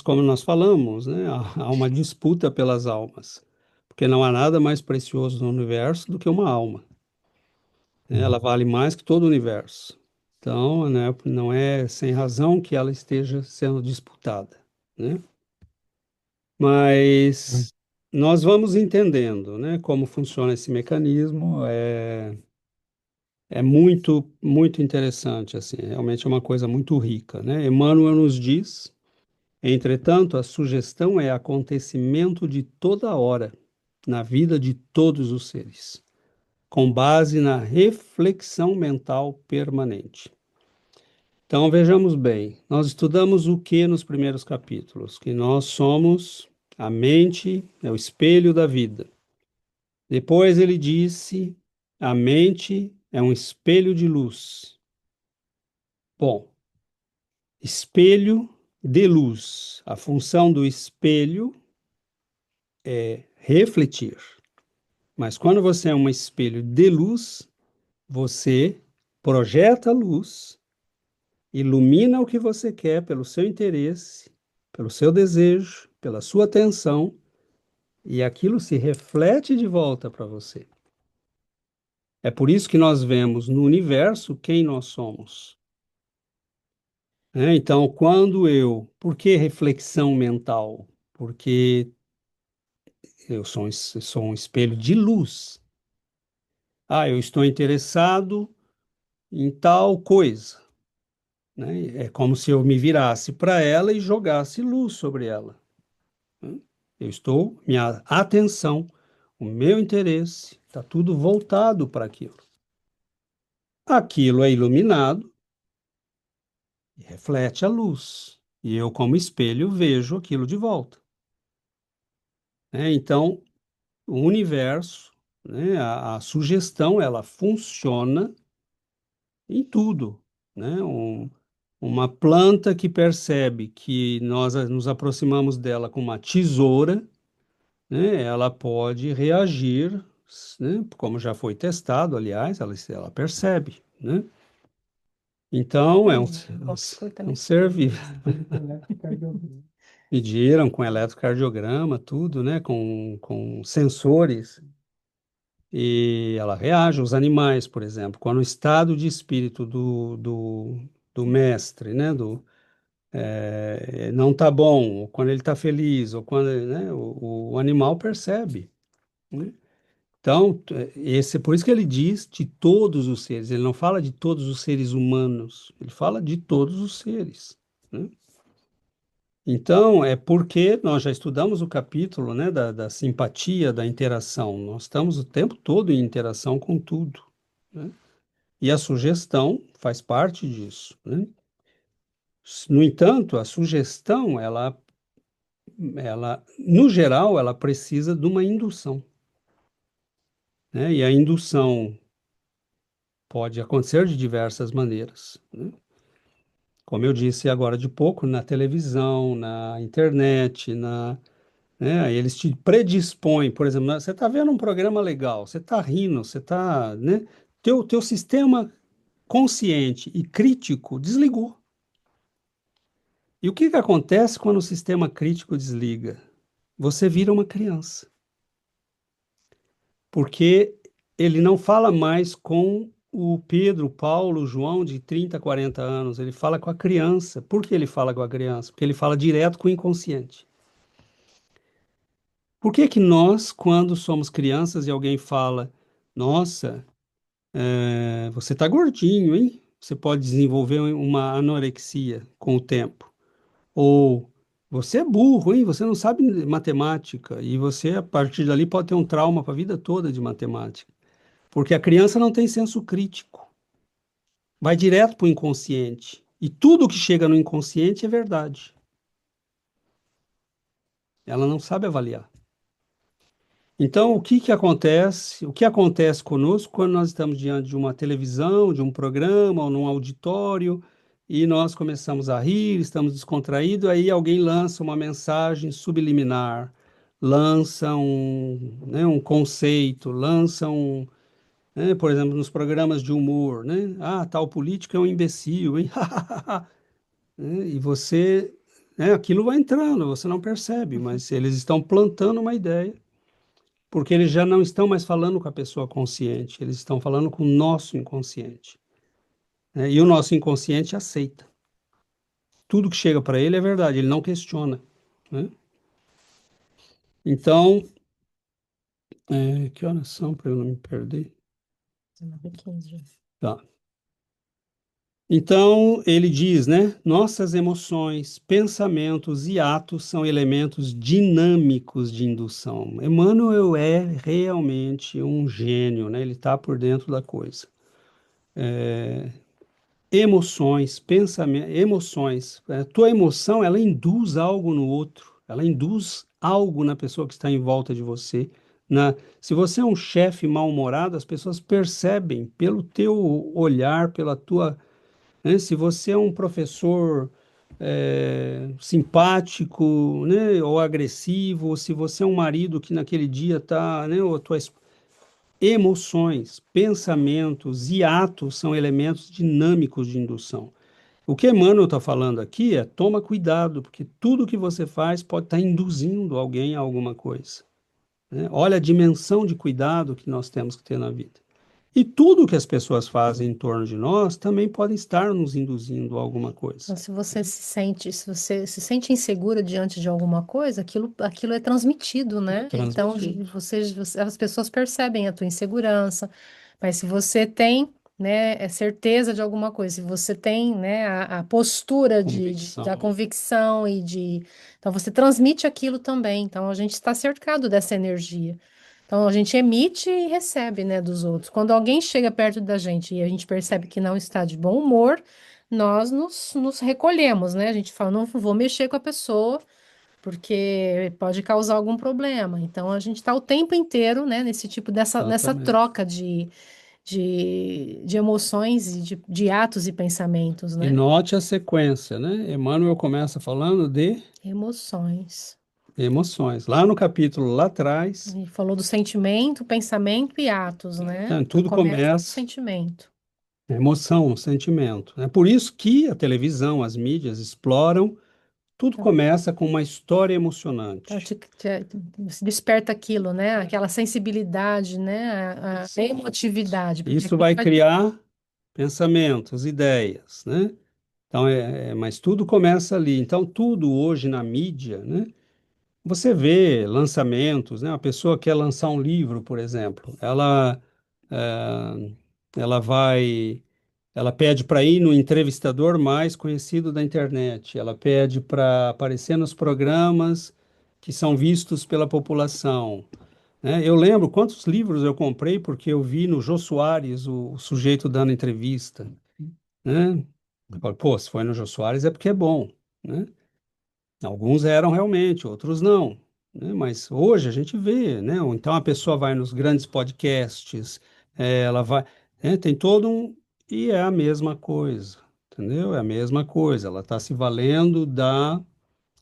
Como nós falamos, né, há uma disputa pelas almas, porque não há nada mais precioso no universo do que uma alma, É. né? Ela vale mais que todo o universo. Então, né, não é sem razão que ela esteja sendo disputada, né? Mas nós vamos entendendo, né, como funciona esse mecanismo. É muito, muito interessante, assim, realmente é uma coisa muito rica, né? Emmanuel nos diz: entretanto, a sugestão é acontecimento de toda hora na vida de todos os seres, com base na reflexão mental permanente. Então, vejamos bem, nós estudamos o que nos primeiros capítulos? Que nós somos a mente, é o espelho da vida. Depois ele disse: a mente é um espelho de luz. Bom, espelho de luz. A função do espelho é refletir. Mas quando você é um espelho de luz, você projeta a luz, ilumina o que você quer pelo seu interesse, pelo seu desejo, pela sua atenção, e aquilo se reflete de volta para você. É por isso que nós vemos no universo quem nós somos, né? Então, por que reflexão mental? Porque eu sou um espelho de luz. Eu estou interessado em tal coisa, né? É como se eu me virasse para ela e jogasse luz sobre ela, né? Minha atenção, o meu interesse, está tudo voltado para aquilo. Aquilo é iluminado e reflete a luz. E eu, como espelho, vejo aquilo de volta, né? Então, o universo, né, a sugestão, ela funciona em tudo, né? Uma planta que percebe que nós nos aproximamos dela com uma tesoura, né? Ela pode reagir né? Como já foi testado, aliás, ela percebe, né? Então, é um ser vivo. Eletrocardiograma. Mediram com eletrocardiograma, tudo, né? Com sensores. E ela reage. Os animais, por exemplo, quando o estado de espírito do mestre, né? Não tá bom, ou quando ele está feliz, ou quando, né? O animal percebe, né? Então, por isso que ele diz de todos os seres, ele não fala de todos os seres humanos, ele fala de todos os seres, né? Então, é porque nós já estudamos o capítulo, né, da simpatia, da interação. Nós estamos o tempo todo em interação com tudo, né? E a sugestão faz parte disso, né? No entanto, a sugestão, no geral, ela precisa de uma indução, né? E a indução pode acontecer de diversas maneiras, né? Como eu disse agora de pouco, na televisão, na internet, né? Aí eles te predispõem, por exemplo, você está vendo um programa legal, você está rindo, você está, né? Teu sistema consciente e crítico desligou. E o que que acontece quando o sistema crítico desliga? Você vira uma criança, porque ele não fala mais com o Pedro, o Paulo, o João de 30, 40 anos, ele fala com a criança. Por que ele fala com a criança? Porque ele fala direto com o inconsciente. Por que que nós, quando somos crianças e alguém fala, nossa, você tá gordinho, hein? Você pode desenvolver uma anorexia com o tempo. Ou você é burro, hein? Você não sabe matemática. E você, a partir dali, pode ter um trauma para a vida toda de matemática. Porque a criança não tem senso crítico. Vai direto para o inconsciente. E tudo que chega no inconsciente é verdade. Ela não sabe avaliar. Então, o que que acontece? O que acontece conosco quando nós estamos diante de uma televisão, de um programa ou num auditório e nós começamos a rir, estamos descontraídos, aí alguém lança uma mensagem subliminar, lança né, um conceito, lança né, por exemplo, nos programas de humor, né? Ah, tal político é um imbecil, hein? Né, e você, né, aquilo vai entrando, você não percebe, mas eles estão plantando uma ideia. Porque eles já não estão mais falando com a pessoa consciente, eles estão falando com o nosso inconsciente, né? E o nosso inconsciente aceita. Tudo que chega para ele é verdade, ele não questiona, né? Então, que horas são para eu não me perder? 19h15 já. Tá. Então, ele diz, né? Nossas emoções, pensamentos e atos são elementos dinâmicos de indução. Emmanuel é realmente um gênio, né? Ele está por dentro da coisa. Emoções, pensamento, emoções. Tua emoção, ela induz algo no outro, ela induz algo na pessoa que está em volta de você. Se você é um chefe mal-humorado, as pessoas percebem pelo teu olhar, pela tua, né? Se você é um professor simpático, né, ou agressivo, ou se você é um marido que naquele dia está, né, ou a tua emoções, pensamentos e atos são elementos dinâmicos de indução. O que Emmanuel está falando aqui é toma cuidado, porque tudo que você faz pode estar induzindo alguém a alguma coisa, né? Olha a dimensão de cuidado que nós temos que ter na vida. E tudo que as pessoas fazem em torno de nós também podem estar nos induzindo a alguma coisa. Então, se você se sente insegura diante de alguma coisa, aquilo é transmitido, né? Então, Transmitido. as pessoas percebem a tua insegurança, mas se você tem, né, certeza de alguma coisa, se você tem, né, a postura da Convicção. convicção então você transmite aquilo também. Então, a gente está cercado dessa energia. Então, a gente emite e recebe, né, dos outros. Quando alguém chega perto da gente e a gente percebe que não está de bom humor, nós nos recolhemos, né? A gente fala, não vou mexer com a pessoa, porque pode causar algum problema. Então, a gente está o tempo inteiro, né, nesse tipo nessa Exatamente. troca de emoções e de atos e pensamentos, E né? note a sequência, né? Emmanuel começa falando de Emoções. Emoções. Lá no capítulo lá atrás, E falou do sentimento, pensamento e atos, né? tudo Começa com o começa, sentimento. emoção, sentimento. É por isso que a televisão, as mídias exploram, tudo começa com uma história Então, emocionante. se desperta aquilo, né? Aquela sensibilidade, né? A emotividade. Porque Isso aquilo vai vai... criar pensamentos, ideias, né? Então, mas tudo começa ali. Então, tudo hoje na mídia, né? Você vê lançamentos, né? Uma pessoa quer lançar um livro, por exemplo, eh, ela vai, ela pede para ir no entrevistador mais conhecido da internet, ela pede para aparecer nos programas que são vistos pela população, né? Eu lembro quantos livros eu comprei porque eu vi no Jô Soares o sujeito dando entrevista, né? Eu falo, pô, se foi no Jô Soares é porque é bom, né? Alguns eram realmente, outros não, né? Mas hoje a gente vê, né? Ou então a pessoa vai nos grandes podcasts, ela vai, tem todo um, e é a mesma coisa, entendeu? É a mesma coisa. Ela está se valendo da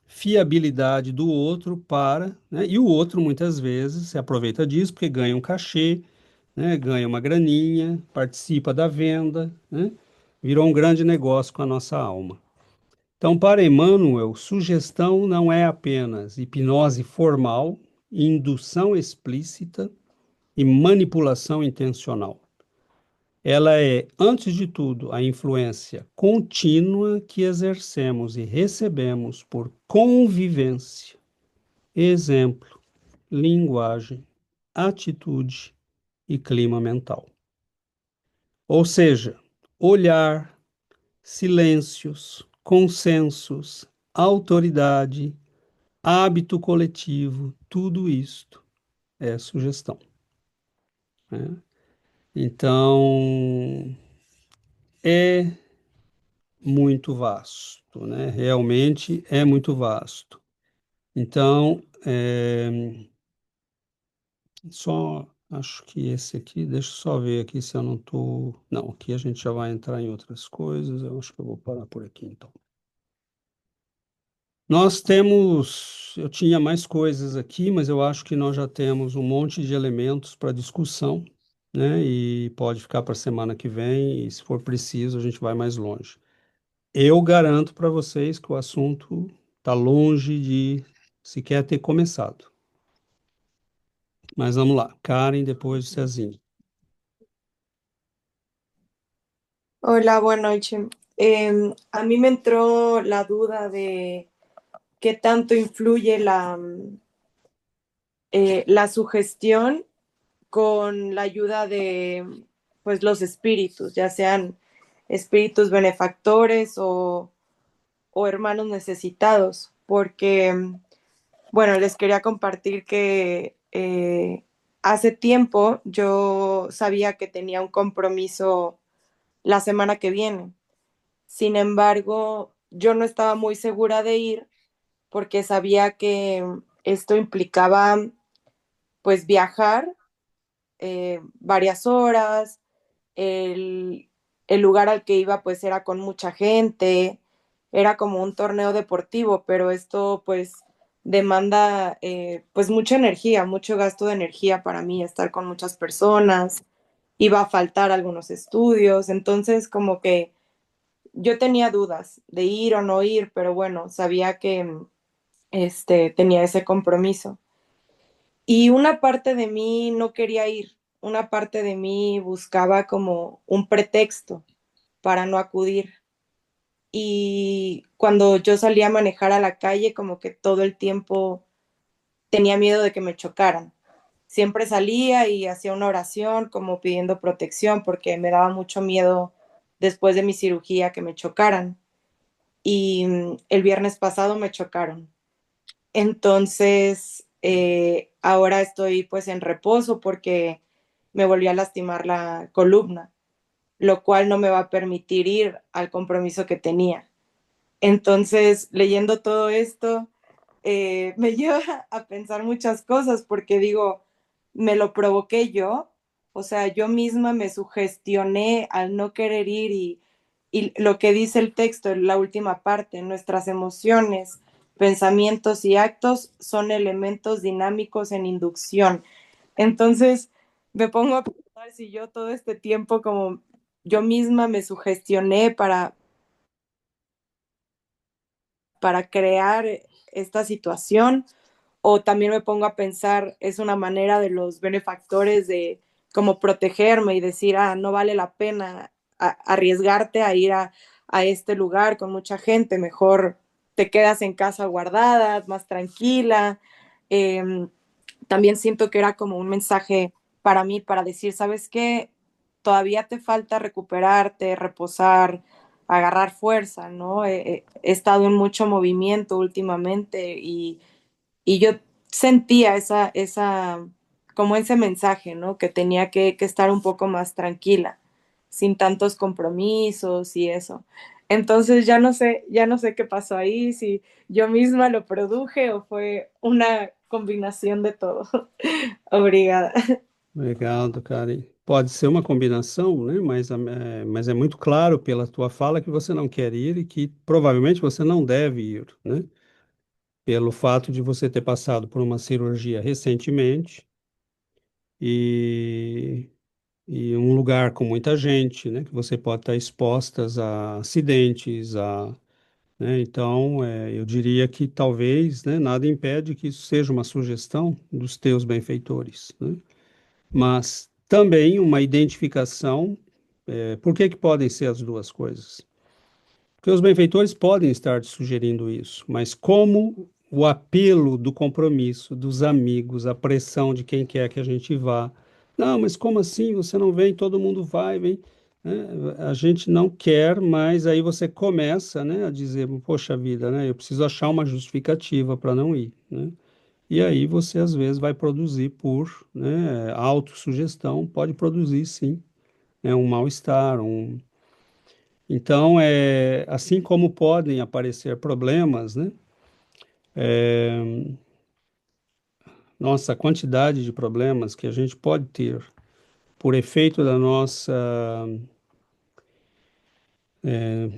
fiabilidade do outro para, né? E o outro muitas vezes se aproveita disso porque ganha um cachê, né? Ganha uma graninha, participa da venda, né? Virou um grande negócio com a nossa alma. Então, para Emmanuel, sugestão não é apenas hipnose formal, indução explícita e manipulação intencional. Ela é, antes de tudo, a influência contínua que exercemos e recebemos por convivência, exemplo, linguagem, atitude e clima mental. Ou seja, olhar, silêncios, consensos, autoridade, hábito coletivo, tudo isto é sugestão, né? Então, é muito vasto, né? Realmente é muito vasto. Então, só acho que esse aqui, deixa eu só ver aqui se eu não estou. Não, aqui a gente já vai entrar em outras coisas, eu acho que eu vou parar por aqui então. Nós temos, eu tinha mais coisas aqui, mas eu acho que nós já temos um monte de elementos para discussão, né? E pode ficar para a semana que vem, e se for preciso, a gente vai mais longe. Eu garanto para vocês que o assunto está longe de sequer ter começado. Mas vamos lá, Karen, depois Cezinha. Hola, buenas noches. A mí me entró la duda de qué tanto influye la sugestión con la ayuda de pues los espíritus, ya sean espíritus benefactores o hermanos necesitados, porque, bueno, les quería compartir que hace tiempo yo sabía que tenía un compromiso la semana que viene. Sin embargo, yo no estaba muy segura de ir porque sabía que esto implicaba pues viajar varias horas, el lugar al que iba pues era con mucha gente, era como un torneo deportivo, pero esto pues demanda pues mucha energía, mucho gasto de energía para mí, estar con muchas personas, iba a faltar algunos estudios, entonces como que yo tenía dudas de ir o no ir, pero bueno, sabía que tenía ese compromiso. Y una parte de mí no quería ir, una parte de mí buscaba como un pretexto para no acudir. Y cuando yo salía a manejar a la calle, como que todo el tiempo tenía miedo de que me chocaran. Siempre salía y hacía una oración como pidiendo protección porque me daba mucho miedo después de mi cirugía que me chocaran. Y el viernes pasado me chocaron. Entonces, ahora estoy pues en reposo porque me volví a lastimar la columna, lo cual no me va a permitir ir al compromiso que tenía. Entonces, leyendo todo esto, me lleva a pensar muchas cosas porque digo, me lo provoqué yo, o sea, yo misma me sugestioné al no querer ir y lo que dice el texto en la última parte, nuestras emociones pensamientos y actos son elementos dinámicos en inducción. Entonces me pongo a pensar si yo todo este tiempo como yo misma me sugestioné para crear esta situación, o también me pongo a pensar, es una manera de los benefactores de como protegerme y decir, no vale la pena arriesgarte a ir a este lugar con mucha gente, mejor te quedas en casa guardada, más tranquila. También siento que era como un mensaje para mí, para decir, ¿sabes qué? Todavía te falta recuperarte, reposar, agarrar fuerza, ¿no? He estado en mucho movimiento últimamente y yo sentía como ese mensaje, ¿no? Que tenía que estar un poco más tranquila, sin tantos compromisos y eso. Entonces ya no sé qué pasó ahí, si yo misma lo produje o fue una combinação de todo. Obrigada. Obrigado, Karen. Pode ser uma combinação, né? Mas é muito claro pela tua fala que você não quer ir e que provavelmente você não deve ir, né? Pelo fato de você ter passado por uma cirurgia recentemente e, e um lugar com muita gente, né? Que você pode estar expostas a acidentes, né? Então, eu diria que talvez, né? Nada impede que isso seja uma sugestão dos teus benfeitores, né? Mas também uma identificação. Por que que podem ser as duas coisas? Porque os benfeitores podem estar te sugerindo isso, mas como o apelo do compromisso, dos amigos, a pressão de quem quer que a gente vá. Não, mas como assim? Você não vem, todo mundo vai, vem. Né? A gente não quer, mas aí você começa, né, a dizer, poxa vida, né, eu preciso achar uma justificativa para não ir, né? E aí você às vezes vai produzir por, né, autossugestão, pode produzir sim, né, um mal-estar, Então, assim como podem aparecer problemas, né? Nossa, a quantidade de problemas que a gente pode ter por efeito da nossa.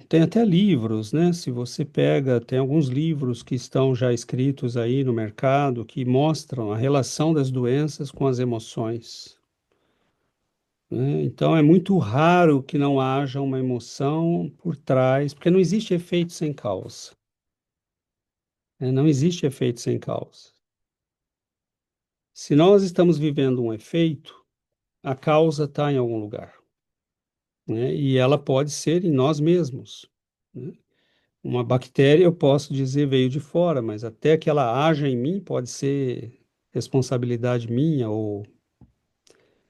Tem até livros, né? Se você pega, tem alguns livros que estão já escritos aí no mercado que mostram a relação das doenças com as emoções, né? Então, é muito raro que não haja uma emoção por trás, porque não existe efeito sem causa, né? Não existe efeito sem causa. Se nós estamos vivendo um efeito, a causa está em algum lugar, né? E ela pode ser em nós mesmos, né? Uma bactéria, eu posso dizer, veio de fora, mas até que ela haja em mim, pode ser responsabilidade minha, ou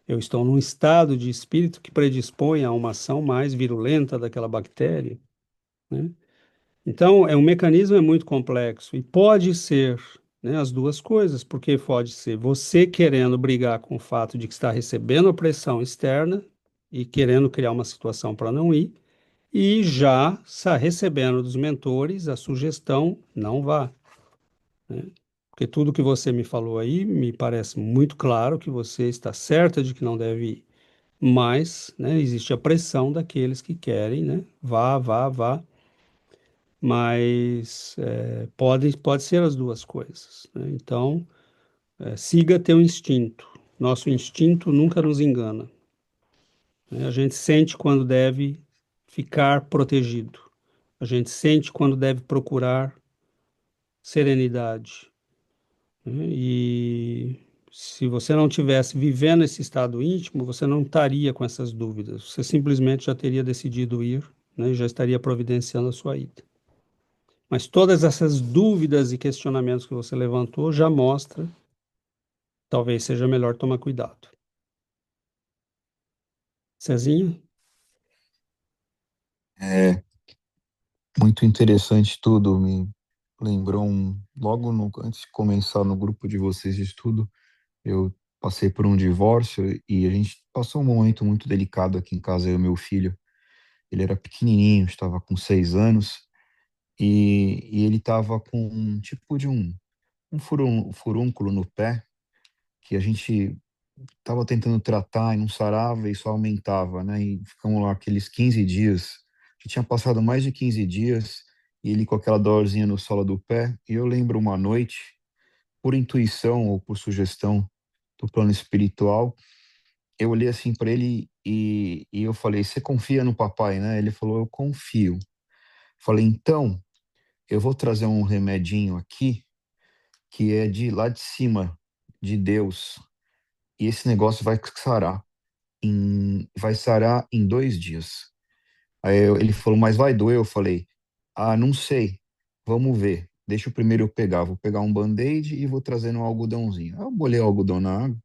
eu estou num estado de espírito que predispõe a uma ação mais virulenta daquela bactéria, né? Então, um mecanismo é muito complexo e pode ser, né, as duas coisas, porque pode ser você querendo brigar com o fato de que está recebendo a pressão externa e querendo criar uma situação para não ir, e já está recebendo dos mentores a sugestão, não vá, né? Porque tudo que você me falou aí me parece muito claro que você está certa de que não deve ir, mas, né, existe a pressão daqueles que querem, né, vá, vá, vá. Mas pode ser as duas coisas, né? Então, siga teu instinto. Nosso instinto nunca nos engana, né? A gente sente quando deve ficar protegido. A gente sente quando deve procurar serenidade, né? E se você não tivesse vivendo esse estado íntimo, você não estaria com essas dúvidas. Você simplesmente já teria decidido ir, né? E já estaria providenciando a sua ida. Mas todas essas dúvidas e questionamentos que você levantou já mostra, talvez seja melhor tomar cuidado. Cezinha? É muito interessante tudo. Me lembrou logo antes de começar no grupo de vocês de estudo, eu passei por um divórcio e a gente passou um momento muito delicado aqui em casa, eu e meu filho. Ele era pequenininho, estava com 6 anos, e ele estava com um tipo de um furúnculo no pé, que a gente estava tentando tratar e não sarava e só aumentava, né? E ficamos lá aqueles 15 dias. Já tinha passado mais de 15 dias e ele com aquela dorzinha no solo do pé. E eu lembro uma noite, por intuição ou por sugestão do plano espiritual, eu olhei assim para ele e eu falei: Você confia no papai, né? Ele falou: Eu confio. Falei: Então, eu vou trazer um remedinho aqui que é de lá de cima, de Deus, e esse negócio vai sarar em 2 dias. Ele falou: Mas vai doer? Eu falei: Ah, não sei. Vamos ver. Deixa eu primeiro eu pegar. Vou pegar um band-aid e vou trazendo um algodãozinho. Aí eu bolei o algodão na água,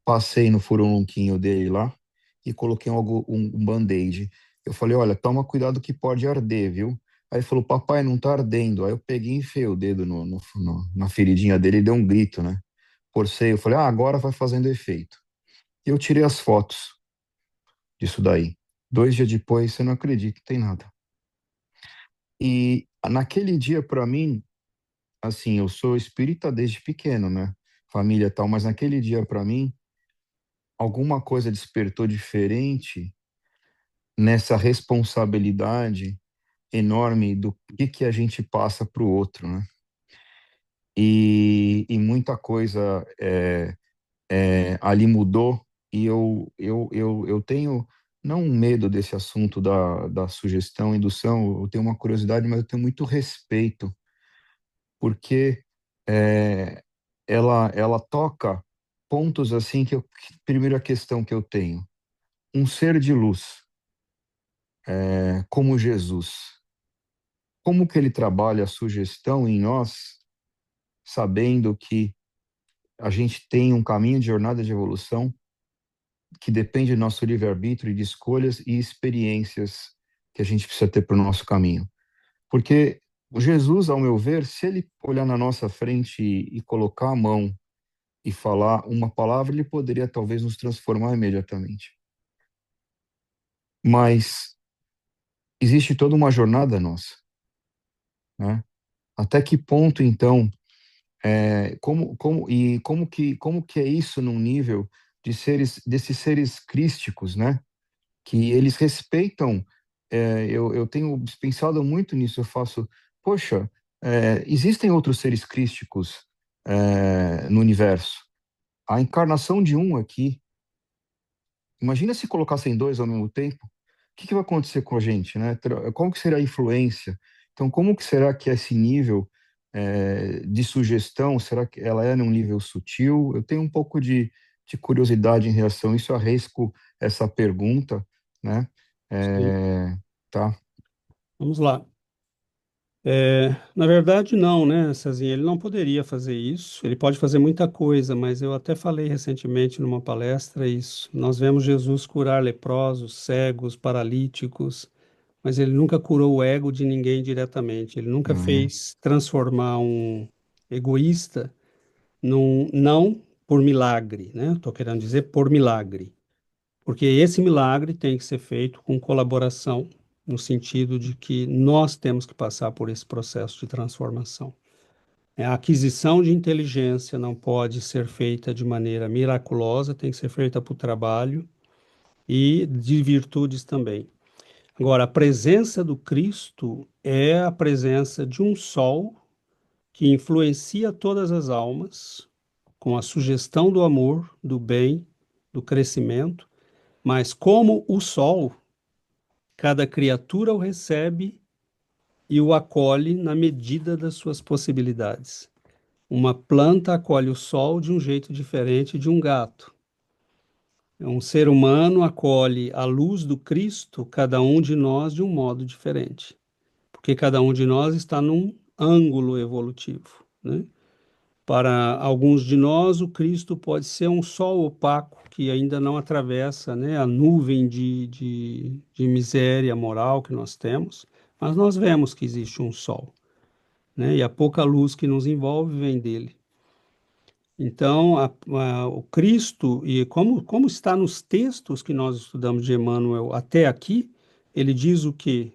passei no furunquinho dele lá e coloquei um band-aid. Eu falei: Olha, toma cuidado que pode arder, viu? Aí ele falou: Papai, não tá ardendo. Aí eu peguei e enfiei o dedo na feridinha dele e deu um grito, né? Forcei. Eu falei: Ah, agora vai fazendo efeito. E eu tirei as fotos disso daí. 2 dias depois, você não acredita, tem nada. E naquele dia, para mim, assim, eu sou espírita desde pequeno, né? Família e tal, mas naquele dia, para mim, alguma coisa despertou diferente nessa responsabilidade enorme do que a gente passa para o outro, né? E muita coisa ali mudou e eu tenho não um medo desse assunto da sugestão, indução, eu tenho uma curiosidade, mas eu tenho muito respeito, porque é, ela toca pontos assim primeira questão que eu tenho, um ser de luz, como Jesus, como que ele trabalha a sugestão em nós, sabendo que a gente tem um caminho de jornada de evolução que depende do nosso livre-arbítrio e de escolhas e experiências que a gente precisa ter para o nosso caminho. Porque o Jesus, ao meu ver, se ele olhar na nossa frente e colocar a mão e falar uma palavra, ele poderia talvez nos transformar imediatamente. Mas existe toda uma jornada nossa, né? Até que ponto, então, como que é isso num nível desses seres crísticos, né? Que eles respeitam. Eu tenho pensado muito nisso. Eu faço, poxa, existem outros seres crísticos no universo. A encarnação de um aqui. Imagina se colocassem dois ao mesmo tempo. O que vai acontecer com a gente, né? Como que será a influência? Então, como que será que esse nível de sugestão, será que ela é num nível sutil? Eu tenho um pouco de curiosidade em relação a isso, eu arrisco essa pergunta, né? Sim. Tá? Vamos lá. Na verdade, não, né, Cezinha? Ele não poderia fazer isso. Ele pode fazer muita coisa, mas eu até falei recentemente numa palestra isso. Nós vemos Jesus curar leprosos, cegos, paralíticos, mas ele nunca curou o ego de ninguém diretamente. Ele nunca Uhum. fez transformar um egoísta num não por milagre, né? Estou querendo dizer por milagre. Porque esse milagre tem que ser feito com colaboração, no sentido de que nós temos que passar por esse processo de transformação. A aquisição de inteligência não pode ser feita de maneira miraculosa, tem que ser feita por trabalho e de virtudes também. Agora, a presença do Cristo é a presença de um sol que influencia todas as almas, com a sugestão do amor, do bem, do crescimento, mas como o sol, cada criatura o recebe e o acolhe na medida das suas possibilidades. Uma planta acolhe o sol de um jeito diferente de um gato. Um ser humano acolhe a luz do Cristo, cada um de nós, de um modo diferente. Porque cada um de nós está num ângulo evolutivo, né? Para alguns de nós, o Cristo pode ser um sol opaco que ainda não atravessa, né, a nuvem de miséria moral que nós temos, mas nós vemos que existe um sol, né, e a pouca luz que nos envolve vem dele. Então, o Cristo, e como está nos textos que nós estudamos de Emmanuel até aqui, ele diz o quê?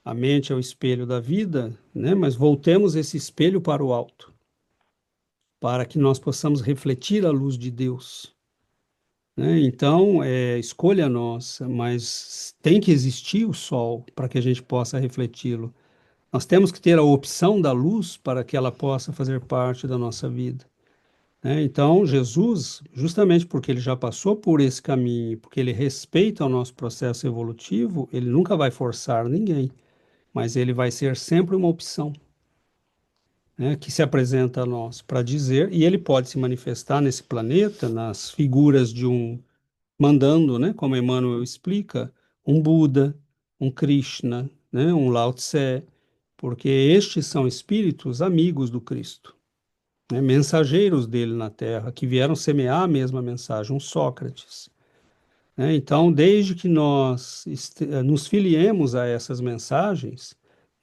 A mente é o espelho da vida, né, mas voltemos esse espelho para o alto, para que nós possamos refletir a luz de Deus, né? Então, é escolha nossa, mas tem que existir o sol para que a gente possa refleti-lo. Nós temos que ter a opção da luz para que ela possa fazer parte da nossa vida, né? Então, Jesus, justamente porque ele já passou por esse caminho, porque ele respeita o nosso processo evolutivo, ele nunca vai forçar ninguém, mas ele vai ser sempre uma opção, né, que se apresenta a nós para dizer, e ele pode se manifestar nesse planeta nas figuras de um, mandando, né, como Emmanuel explica, um Buda, um Krishna, né, um Lao Tse, porque estes são espíritos amigos do Cristo, né, mensageiros dele na Terra, que vieram semear a mesma mensagem, um Sócrates, né? Então, desde que nós nos filiemos a essas mensagens,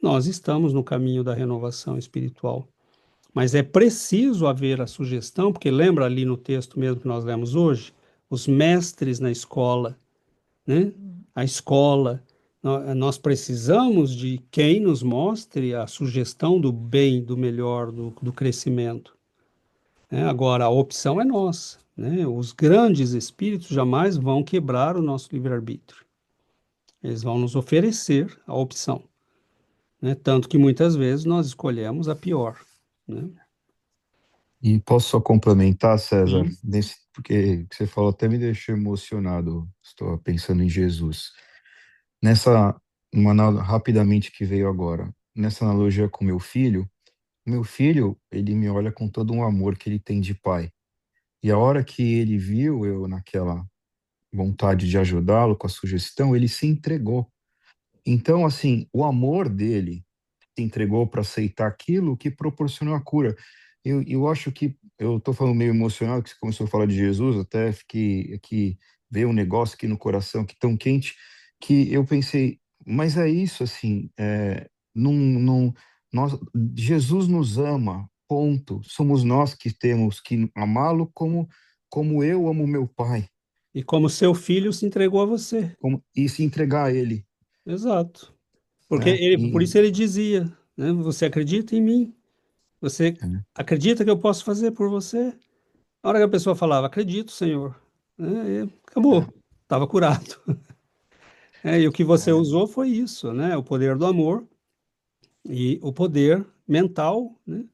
nós estamos no caminho da renovação espiritual. Mas é preciso haver a sugestão, porque lembra ali no texto mesmo que nós lemos hoje, os mestres na escola, né? A escola, nós precisamos de quem nos mostre a sugestão do bem, do melhor, do crescimento, né? Agora, a opção é nossa, né? Os grandes espíritos jamais vão quebrar o nosso livre-arbítrio. Eles vão nos oferecer a opção, né? Tanto que muitas vezes nós escolhemos a pior, né? E posso só complementar, César, Sim. porque o que você falou até me deixou emocionado. Estou pensando em Jesus. Nessa, rapidamente que veio agora, nessa analogia com meu filho, ele me olha com todo um amor que ele tem de pai. E a hora que ele viu eu naquela vontade de ajudá-lo com a sugestão, ele se entregou. Então, assim, o amor dele se entregou para aceitar aquilo que proporcionou a cura. Eu acho que eu estou falando meio emocionado, que você começou a falar de Jesus, até fiquei aqui, veio um negócio aqui no coração que tão quente, que eu pensei, mas é isso, assim, nós, Jesus nos ama, ponto. Somos nós que temos que amá-lo como eu amo meu pai, E como seu filho se entregou a você. e se entregar a ele, Exato. Porque né? ele, por isso ele dizia, né? Você acredita em mim? Você É, acredita que eu posso fazer por você? A hora que a pessoa falava, acredito, Senhor, né? E acabou, estava curado. E o que você é, usou foi isso, né? O poder do amor e o poder mental, né?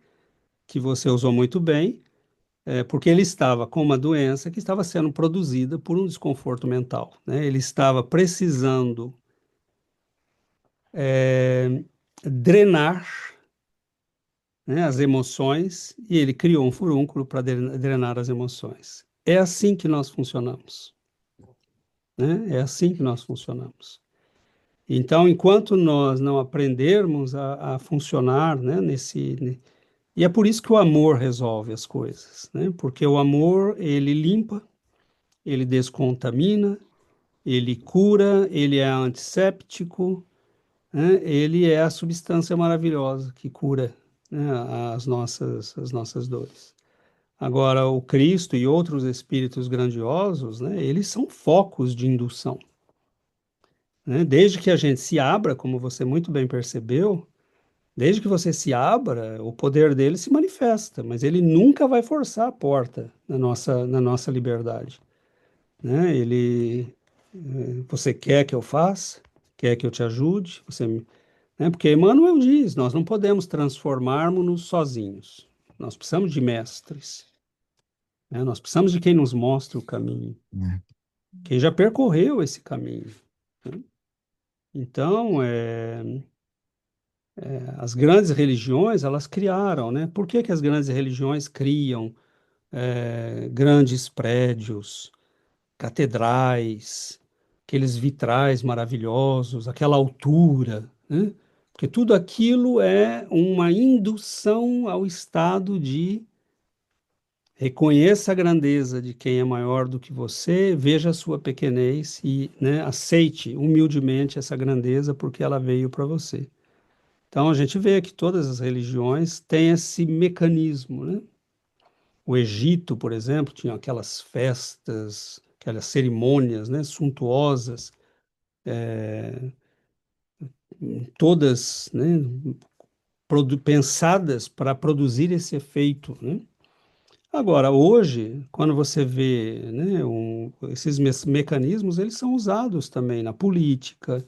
Que você usou muito bem, porque ele estava com uma doença que estava sendo produzida por um desconforto mental, né? Ele estava precisando drenar, né, as emoções, e ele criou um furúnculo para drenar as emoções. É assim que nós funcionamos, né? É assim que nós funcionamos. Então, enquanto nós não aprendermos a funcionar, né, e é por isso que o amor resolve as coisas, né? Porque o amor, ele limpa, ele descontamina, ele cura, ele é antisséptico, né? Ele é a substância maravilhosa que cura, né, as nossas dores. Agora, o Cristo e outros espíritos grandiosos, né, eles são focos de indução, né? Desde que a gente se abra, como você muito bem percebeu, desde que você se abra, o poder dele se manifesta, mas ele nunca vai forçar a porta na nossa liberdade, né? Você quer que eu faça? Quer que eu te ajude? Né? Porque Emmanuel diz, nós não podemos transformarmos-nos sozinhos. Nós precisamos de mestres, né? Nós precisamos de quem nos mostre o caminho, né? quem já percorreu esse caminho, né? Então, as grandes religiões, elas criaram, né? Por que que as grandes religiões criam grandes prédios, catedrais, aqueles vitrais maravilhosos, aquela altura, né? Porque tudo aquilo é uma indução ao estado de reconheça a grandeza de quem é maior do que você, veja a sua pequenez e, né, aceite humildemente essa grandeza porque ela veio para você. Então a gente vê que todas as religiões têm esse mecanismo, né? O Egito, por exemplo, tinha aquelas festas, aquelas cerimônias, né, suntuosas, todas, né, pensadas para produzir esse efeito, né? Agora, hoje, quando você vê, né, esses mecanismos, eles são usados também na política,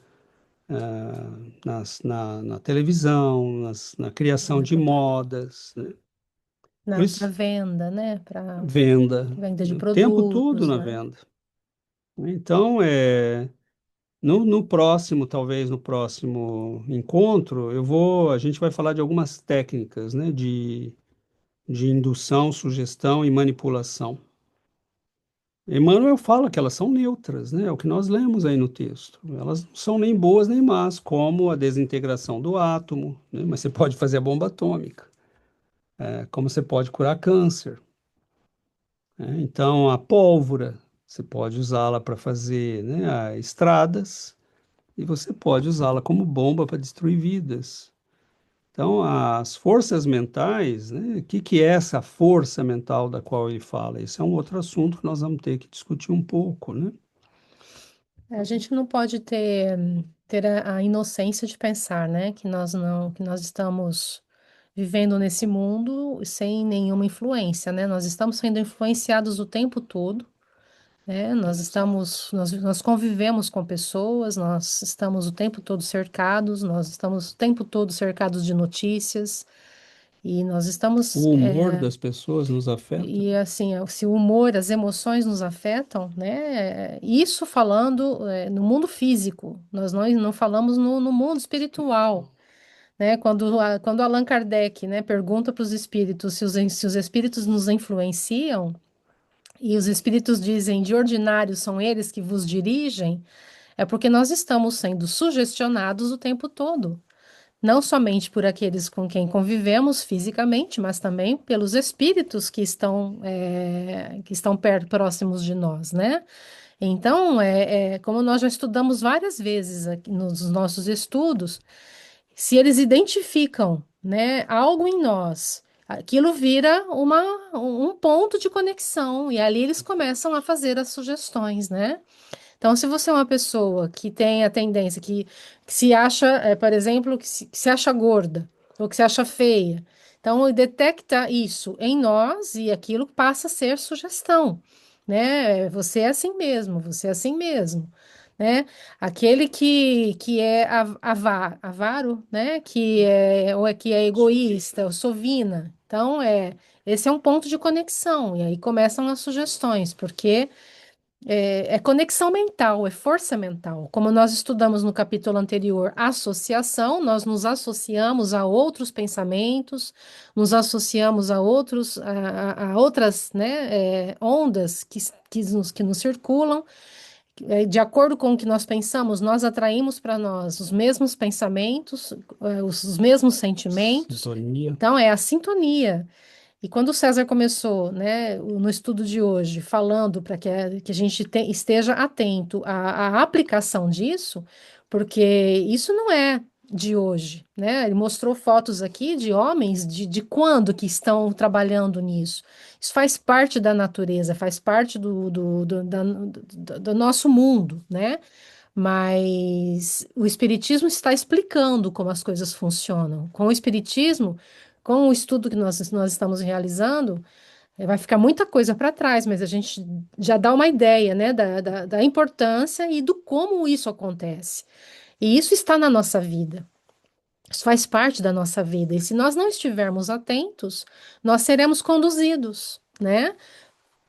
na televisão, na criação de modas, né? Por Para isso, venda, né? Para venda, venda de o tempo todo produtos, na né? venda. Então, no próximo, talvez no próximo encontro, a gente vai falar de algumas técnicas, né, de indução, sugestão e manipulação. Emmanuel fala que elas são neutras, né? É o que nós lemos aí no texto. Elas não são nem boas nem más, como a desintegração do átomo, né? Mas você pode fazer a bomba atômica, como você pode curar câncer, né? Então, a pólvora, você pode usá-la para fazer, né, estradas, e você pode usá-la como bomba para destruir vidas. Então, as forças mentais, né, que é essa força mental da qual ele fala? Esse é um outro assunto que nós vamos ter que discutir um pouco, né? A gente não pode ter a inocência de pensar, né? Que nós não, que nós estamos vivendo nesse mundo sem nenhuma influência, né? Nós estamos sendo influenciados o tempo todo, né? Nós convivemos com pessoas, nós estamos o tempo todo cercados, nós estamos o tempo todo cercados de notícias e nós estamos O humor das pessoas nos afeta. e assim, se o humor, as emoções nos afetam, né? Isso falando no mundo físico, nós não falamos no mundo espiritual, né? Quando Allan Kardec, né, pergunta para os espíritos se os espíritos nos influenciam, e os espíritos dizem, de ordinário são eles que vos dirigem, é porque nós estamos sendo sugestionados o tempo todo. Não somente por aqueles com quem convivemos fisicamente, mas também pelos espíritos que estão perto, próximos de nós, né? Então, como nós já estudamos várias vezes aqui nos nossos estudos, se eles identificam, né, algo em nós, aquilo vira um ponto de conexão, e ali eles começam a fazer as sugestões, né? Então, se você é uma pessoa que tem a tendência, que se acha, por exemplo, que se acha gorda ou que se acha feia, então detecta isso em nós e aquilo passa a ser sugestão, né? Você é assim mesmo, você é assim mesmo, né? Aquele que é avaro, né? Que é egoísta, ou sovina. Então, esse é um ponto de conexão, e aí começam as sugestões, porque é conexão mental, é força mental. Como nós estudamos no capítulo anterior, associação, nós nos associamos a outros pensamentos, nos associamos a outras, né, ondas que nos circulam. De acordo com o que nós pensamos, nós atraímos para nós os mesmos pensamentos, os mesmos sentimentos. Sintonia. Então, é a sintonia. E quando o César começou, né, no estudo de hoje, falando para que a gente esteja atento à aplicação disso, porque isso não é de hoje, né? Ele mostrou fotos aqui de homens de quando que estão trabalhando nisso. Isso faz parte da natureza, faz parte do nosso mundo, né? Mas o Espiritismo está explicando como as coisas funcionam. Com o Espiritismo, com o estudo que nós estamos realizando, vai ficar muita coisa para trás, mas a gente já dá uma ideia, né, da importância e do como isso acontece. E isso está na nossa vida. Isso faz parte da nossa vida. E se nós não estivermos atentos, nós seremos conduzidos, né?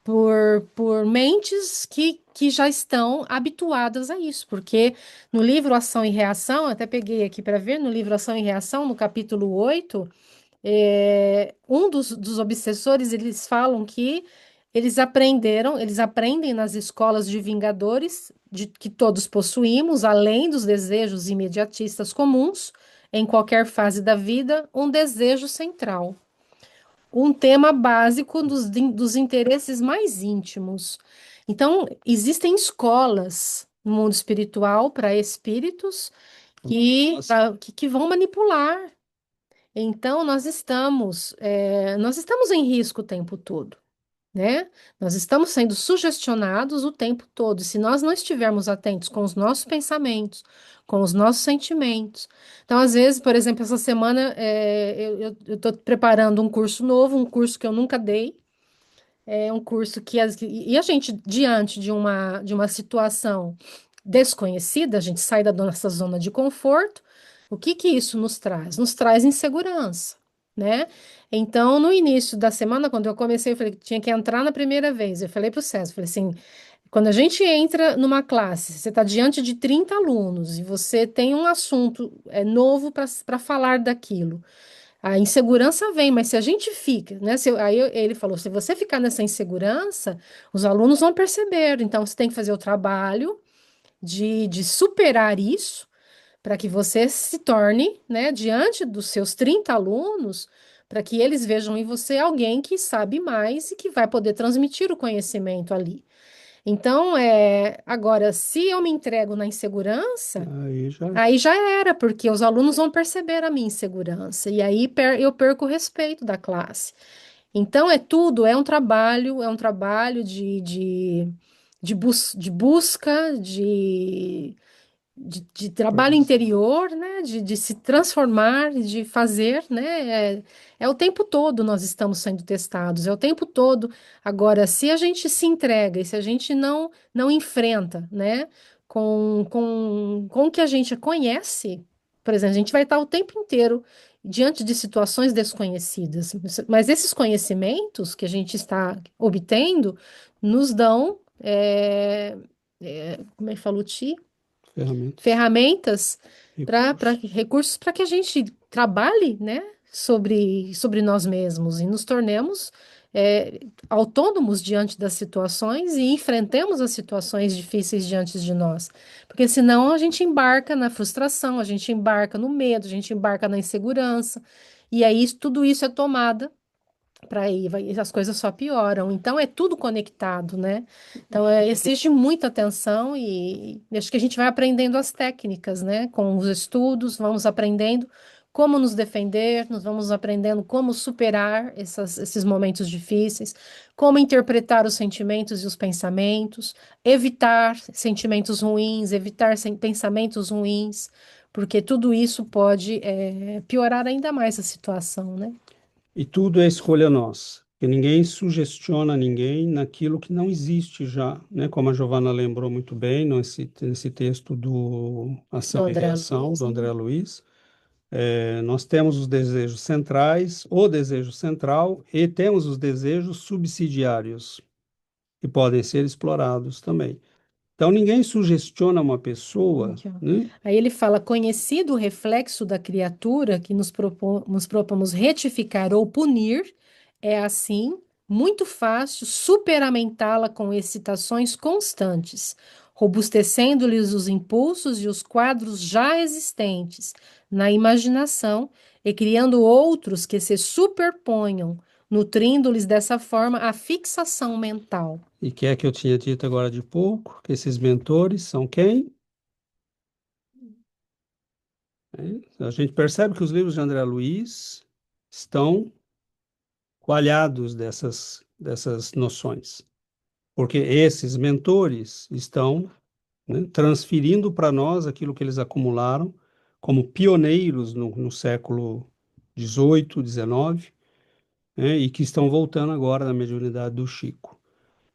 Por mentes que já estão habituadas a isso, porque no livro Ação e Reação, até peguei aqui para ver, no livro Ação e Reação, no capítulo 8, um dos obsessores, eles falam que eles aprendem nas escolas de vingadores, que todos possuímos, além dos desejos imediatistas comuns, em qualquer fase da vida, um desejo central, um tema básico dos interesses mais íntimos. Então, existem escolas no mundo espiritual para espíritos que vão manipular. Então, nós estamos em risco o tempo todo, né? Nós estamos sendo sugestionados o tempo todo. E se nós não estivermos atentos com os nossos pensamentos, com os nossos sentimentos. Então, às vezes, por exemplo, essa semana eu estou preparando um curso novo, um curso que eu nunca dei. É um curso e a gente, diante de uma situação desconhecida, a gente sai da nossa zona de conforto. O que que isso nos traz? Nos traz insegurança, né? Então, no início da semana, quando eu comecei, eu falei que tinha que entrar na primeira vez. Eu falei para o César, falei assim, quando a gente entra numa classe, você está diante de 30 alunos e você tem um assunto novo para falar daquilo. A insegurança vem, mas se a gente fica, né? Ele falou: se você ficar nessa insegurança, os alunos vão perceber. Então, você tem que fazer o trabalho de superar isso para que você se torne, né, diante dos seus 30 alunos, para que eles vejam em você alguém que sabe mais e que vai poder transmitir o conhecimento ali. Então, agora, se eu me entrego na insegurança, Aí já, aí já era, porque os alunos vão perceber a minha insegurança, e aí eu perco o respeito da classe. Então, é um trabalho de busca, de trabalho interior, né? De se transformar, de fazer, né? É o tempo todo nós estamos sendo testados, é o tempo todo. Agora, se a gente se entrega e se a gente não enfrenta, né? Com o que a gente conhece, por exemplo, a gente vai estar o tempo inteiro diante de situações desconhecidas, mas esses conhecimentos que a gente está obtendo nos dão, como é que falou, Ti? ferramentas, Ferramentas para recursos. recursos para que a gente trabalhe, né, sobre nós mesmos e nos tornemos autônomos diante das situações e enfrentemos as situações difíceis diante de nós. Porque senão a gente embarca na frustração, a gente embarca no medo, a gente embarca na insegurança, e aí tudo isso é tomada para aí, as coisas só pioram. Então é tudo conectado, né? Então exige muita atenção e acho que a gente vai aprendendo as técnicas, né? Com os estudos, vamos aprendendo como nos defender, nós vamos aprendendo como superar esses momentos difíceis, como interpretar os sentimentos e os pensamentos, evitar sentimentos ruins, evitar pensamentos ruins, porque tudo isso pode piorar ainda mais a situação, né? E tudo é escolha nossa, que ninguém sugestiona ninguém naquilo que não existe já, né? Como a Giovana lembrou muito bem nesse texto do Do Ação e André Reação, Luiz, do né? André Luiz. Nós temos os desejos centrais, o desejo central, e temos os desejos subsidiários, que podem ser explorados também. Então, ninguém sugestiona uma pessoa, Aqui, ó. né? Aí ele fala: conhecido o reflexo da criatura que nos propomos retificar ou punir, é assim muito fácil superamentá-la com excitações constantes, robustecendo-lhes os impulsos e os quadros já existentes na imaginação e criando outros que se superponham, nutrindo-lhes dessa forma a fixação mental. E que é que eu tinha dito agora de pouco, que esses mentores são quem? A gente percebe que os livros de André Luiz estão coalhados dessas noções, porque esses mentores estão, né, transferindo para nós aquilo que eles acumularam como pioneiros no século XVIII, XIX, né, e que estão voltando agora na mediunidade do Chico.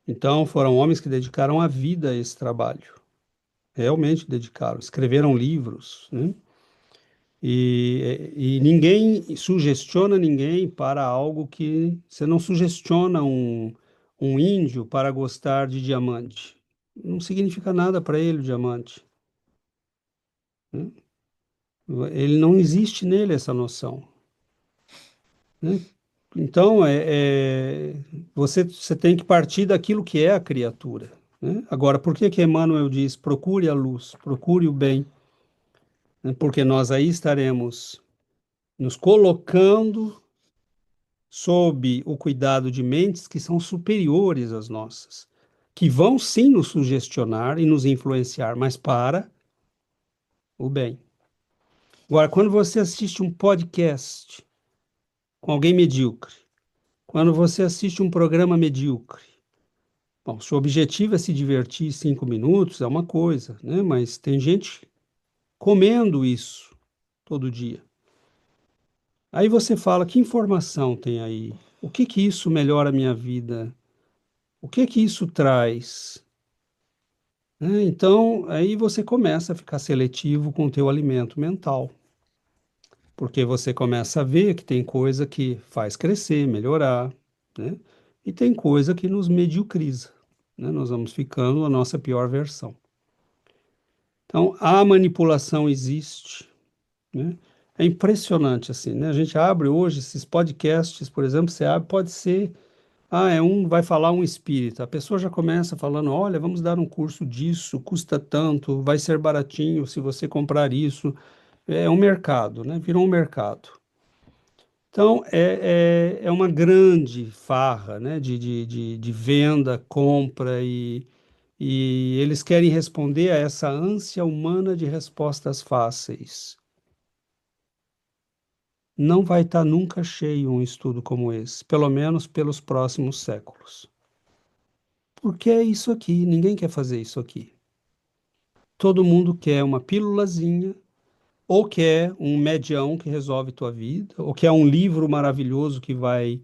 Então, foram homens que dedicaram a vida a esse trabalho, realmente dedicaram, escreveram livros, né? E ninguém sugestiona ninguém para algo que você não sugestiona um índio para gostar de diamante. Não significa nada para ele o diamante, né? Ele não existe nele essa noção, né? Então, você tem que partir daquilo que é a criatura, né? Agora, por que que Emmanuel diz, procure a luz, procure o bem? Né? Porque nós aí estaremos nos colocando sob o cuidado de mentes que são superiores às nossas, que vão sim nos sugestionar e nos influenciar, mas para o bem. Agora, quando você assiste um podcast com alguém medíocre, quando você assiste um programa medíocre, bom, se o objetivo é se divertir 5 minutos, é uma coisa, né? Mas tem gente comendo isso todo dia. Aí você fala, que informação tem aí? O que que isso melhora a minha vida? O que que isso traz? né? Então, aí você começa a ficar seletivo com o teu alimento mental, porque você começa a ver que tem coisa que faz crescer, melhorar, né? E tem coisa que nos mediocriza, né? Nós vamos ficando a nossa pior versão. Então, a manipulação existe, né? É impressionante assim, né? A gente abre hoje esses podcasts, por exemplo, você abre, pode ser, vai falar um espírita. A pessoa já começa falando, olha, vamos dar um curso disso, custa tanto, vai ser baratinho se você comprar isso. É um mercado, né? Virou um mercado. Então, é uma grande farra, né? De venda, compra e eles querem responder a essa ânsia humana de respostas fáceis. Não vai estar nunca cheio um estudo como esse, pelo menos pelos próximos séculos. Porque é isso aqui, ninguém quer fazer isso aqui. Todo mundo quer uma pílulazinha, ou quer um medião que resolve tua vida, ou quer um livro maravilhoso que vai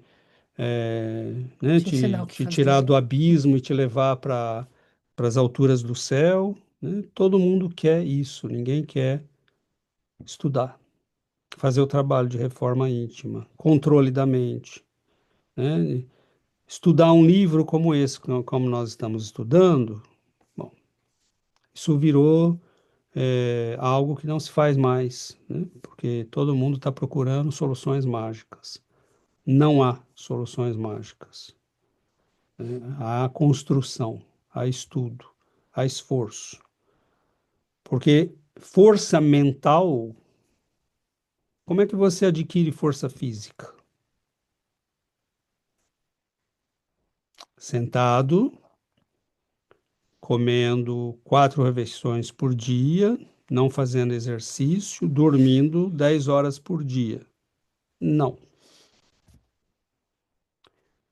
né, Te ensinar o que te fazer. tirar do abismo e te levar para as alturas do céu, né? Todo mundo quer isso, ninguém quer estudar, fazer o trabalho de reforma íntima, controle da mente, né? Estudar um livro como esse, como nós estamos estudando, bom, isso virou algo que não se faz mais, né? Porque todo mundo está procurando soluções mágicas. Não há soluções mágicas. Há construção, há estudo, há esforço. Porque força mental, como é que você adquire força física? Sentado, comendo 4 refeições por dia, não fazendo exercício, dormindo 10 horas por dia. Não.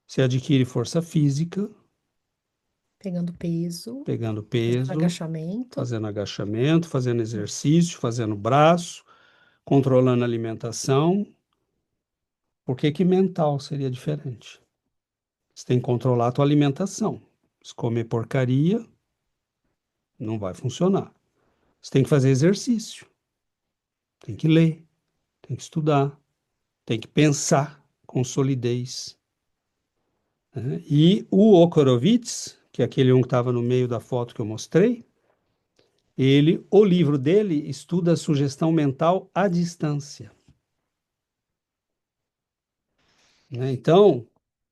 Você adquire força física, Pegando peso, pegando fazendo peso, agachamento. fazendo agachamento, fazendo exercício, fazendo braço, controlando a alimentação. Por que que mental seria diferente? Você tem que controlar a tua alimentação. Se comer porcaria, não vai funcionar. Você tem que fazer exercício, tem que ler, tem que estudar, tem que pensar com solidez, né? E o Okorovitz, que é aquele um que estava no meio da foto que eu mostrei, o livro dele estuda a sugestão mental à distância, né? Então,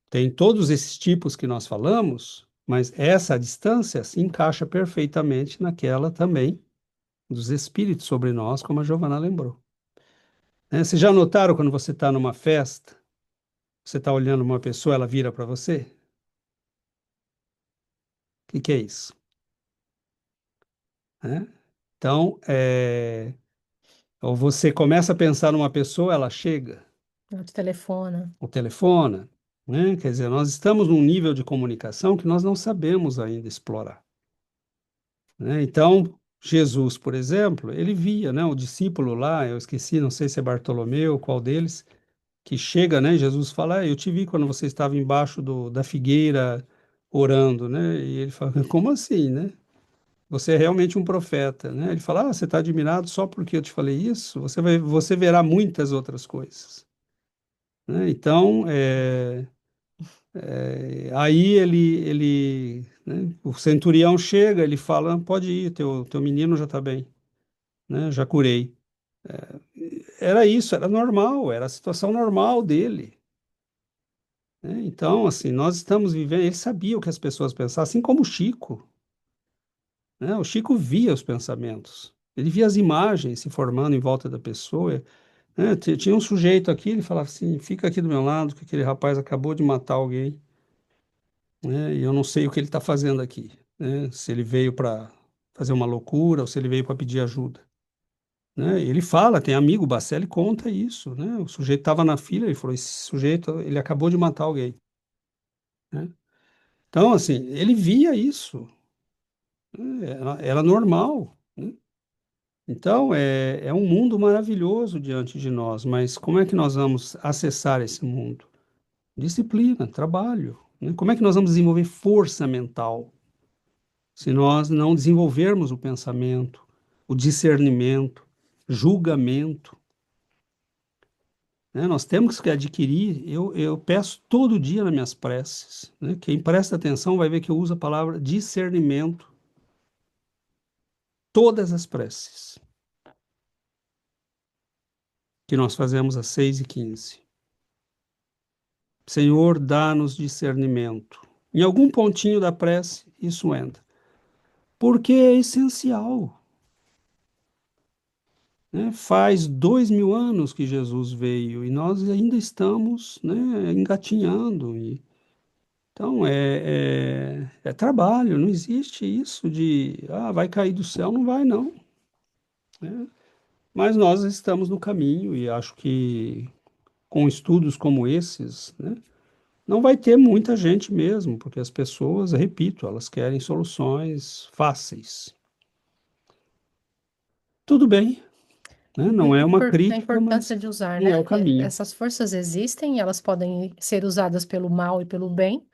tem todos esses tipos que nós falamos, mas essa distância se encaixa perfeitamente naquela também dos espíritos sobre nós, como a Giovana lembrou. Né? Vocês já notaram quando você está numa festa, você está olhando uma pessoa, ela vira para você? O que que é isso? Né? Então, ou você começa a pensar numa pessoa, ela chega, Ela te telefona. ou telefona, né? Quer dizer, nós estamos num nível de comunicação que nós não sabemos ainda explorar, né? Então, Jesus, por exemplo, ele via, né, o discípulo lá, eu esqueci, não sei se é Bartolomeu, qual deles, que chega, né? Jesus fala, eu te vi quando você estava embaixo da figueira orando, né? E ele fala, como assim, né? Você é realmente um profeta, né? Ele fala, você está admirado só porque eu te falei isso? Você verá muitas outras coisas, né? Então, aí né, o centurião chega, ele fala, pode ir, teu menino já está bem, né? Já curei. Era isso, era normal, era a situação normal dele. Né? Então, assim, nós estamos vivendo. Ele sabia o que as pessoas pensavam, assim como o Chico. Né? O Chico via os pensamentos, ele via as imagens se formando em volta da pessoa. Né? Tinha um sujeito aqui, ele falava assim: fica aqui do meu lado, que aquele rapaz acabou de matar alguém, né? E eu não sei o que ele está fazendo aqui. Né? Se ele veio para fazer uma loucura ou se ele veio para pedir ajuda. Né? Ele fala, tem amigo, o Bacelli conta isso. Né? O sujeito estava na fila, ele falou: esse sujeito, ele acabou de matar alguém. Né? Então, assim, ele via isso, né? Era normal, né? Então, é um mundo maravilhoso diante de nós, mas como é que nós vamos acessar esse mundo? Disciplina, trabalho, né? Como é que nós vamos desenvolver força mental? se nós não desenvolvermos o pensamento, o discernimento, julgamento, né? Nós temos que adquirir, eu peço todo dia nas minhas preces, né? Quem presta atenção vai ver que eu uso a palavra discernimento, todas as preces que nós fazemos às 6h15. Senhor, dá-nos discernimento. Em algum pontinho da prece, isso entra. Porque é essencial. Né? Faz 2000 anos que Jesus veio e nós ainda estamos, né, engatinhando. Então, é trabalho, não existe isso de, vai cair do céu, não vai, não. Né? Mas nós estamos no caminho e acho que com estudos como esses, né, não vai ter muita gente mesmo, porque as pessoas, repito, elas querem soluções fáceis. Tudo bem, né? Não é uma A crítica, importância mas de usar, não é né? o caminho. Essas forças existem, elas podem ser usadas pelo mal e pelo bem,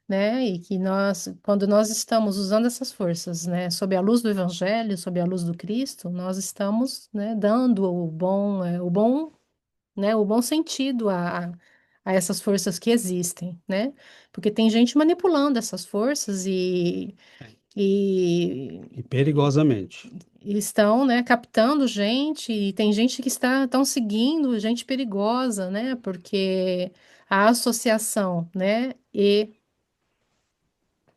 né? E que nós, quando nós estamos usando essas forças, né, sob a luz do Evangelho, sob a luz do Cristo, nós estamos, né, dando o bom sentido a essas forças que existem, né? Porque tem gente manipulando essas forças e Perigosamente. estão, né, captando gente, e tem gente que estão seguindo gente perigosa, né? Porque a associação, né, e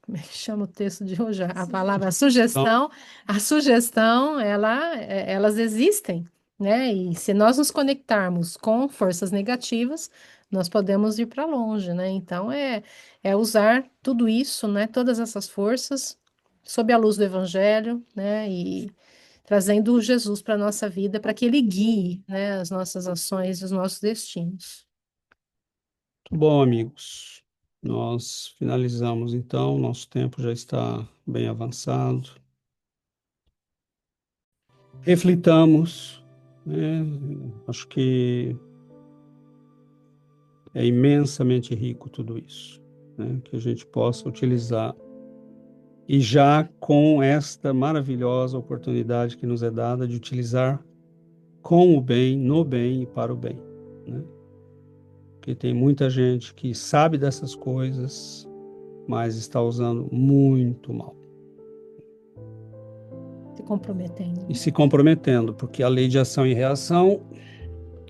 como é que chama o texto de hoje? A palavra Então, a sugestão, elas existem, né? E se nós nos conectarmos com forças negativas, nós podemos ir para longe, né? Então é usar tudo isso, né? Todas essas forças sob a luz do Evangelho, né? E trazendo Jesus para a nossa vida, para que Ele guie, né, as nossas ações e os nossos destinos. muito bom, amigos. Nós finalizamos, então, nosso tempo já está bem avançado. Reflitamos, né? Acho que é imensamente rico tudo isso, né? Que a gente possa utilizar. E já com esta maravilhosa oportunidade que nos é dada de utilizar com o bem, no bem e para o bem, né? Porque tem muita gente que sabe dessas coisas, mas está usando muito mal. Se comprometendo. E se comprometendo, porque a lei de ação e reação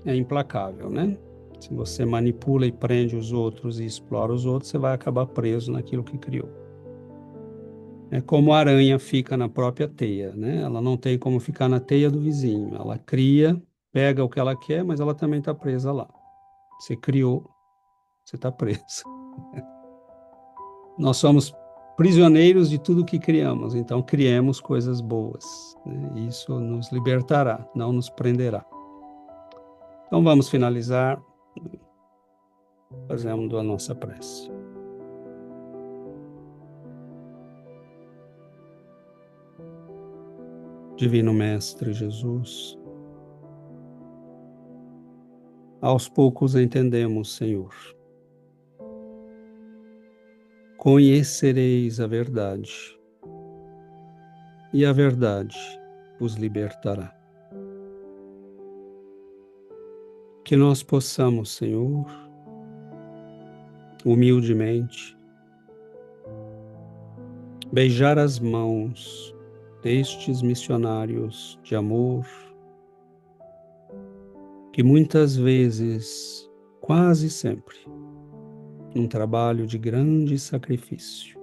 é implacável, né? Se você manipula e prende os outros e explora os outros, você vai acabar preso naquilo que criou. É como a aranha fica na própria teia, né? Ela não tem como ficar na teia do vizinho. Ela cria, pega o que ela quer, mas ela também está presa lá. Você criou, você está preso. Nós somos prisioneiros de tudo que criamos, então criemos coisas boas, né? Isso nos libertará, não nos prenderá. Então vamos finalizar fazendo a nossa prece. Divino Mestre Jesus, aos poucos entendemos, Senhor. Conhecereis a verdade, e a verdade os libertará. Que nós possamos, Senhor, humildemente, beijar as mãos destes missionários de amor, que muitas vezes, quase sempre, num trabalho de grande sacrifício,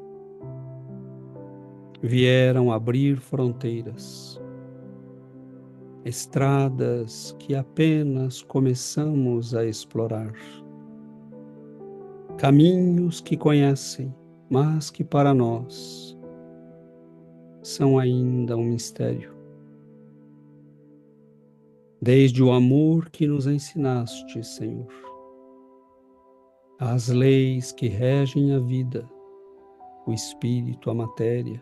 vieram abrir fronteiras, estradas que apenas começamos a explorar, caminhos que conhecem, mas que para nós são ainda um mistério. Desde o amor que nos ensinaste, Senhor, as leis que regem a vida, o espírito, a matéria.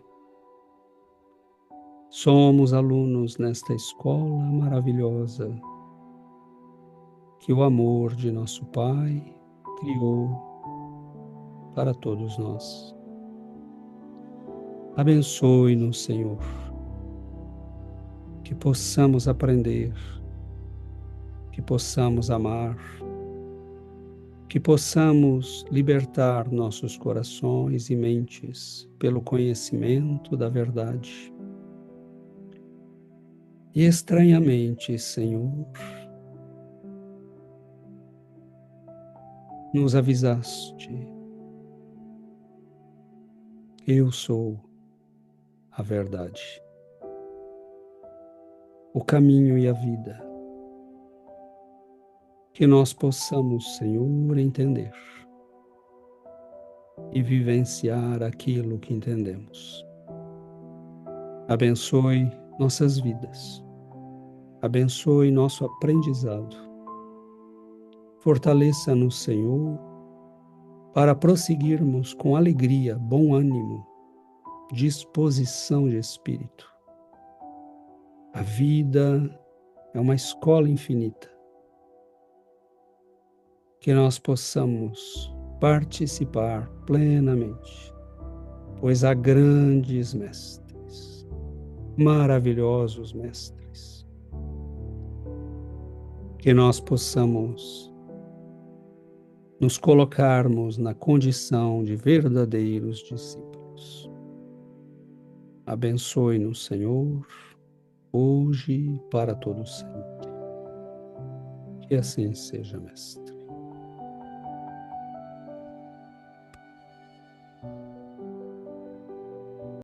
Somos alunos nesta escola maravilhosa que o amor de nosso Pai criou para todos nós. Abençoe-nos, Senhor, que possamos aprender, que possamos amar, que possamos libertar nossos corações e mentes pelo conhecimento da verdade. E estranhamente, Senhor, nos avisaste: eu sou a verdade, o caminho e a vida. Que nós possamos, Senhor, entender e vivenciar aquilo que entendemos. Abençoe nossas vidas, abençoe nosso aprendizado. Fortaleça-nos, Senhor, para prosseguirmos com alegria, bom ânimo, disposição de espírito. A vida é uma escola infinita. Que nós possamos participar plenamente, pois há grandes mestres, maravilhosos mestres. Que nós possamos nos colocarmos na condição de verdadeiros discípulos. Abençoe-nos, Senhor, hoje e para todo sempre. Que assim seja, Mestre.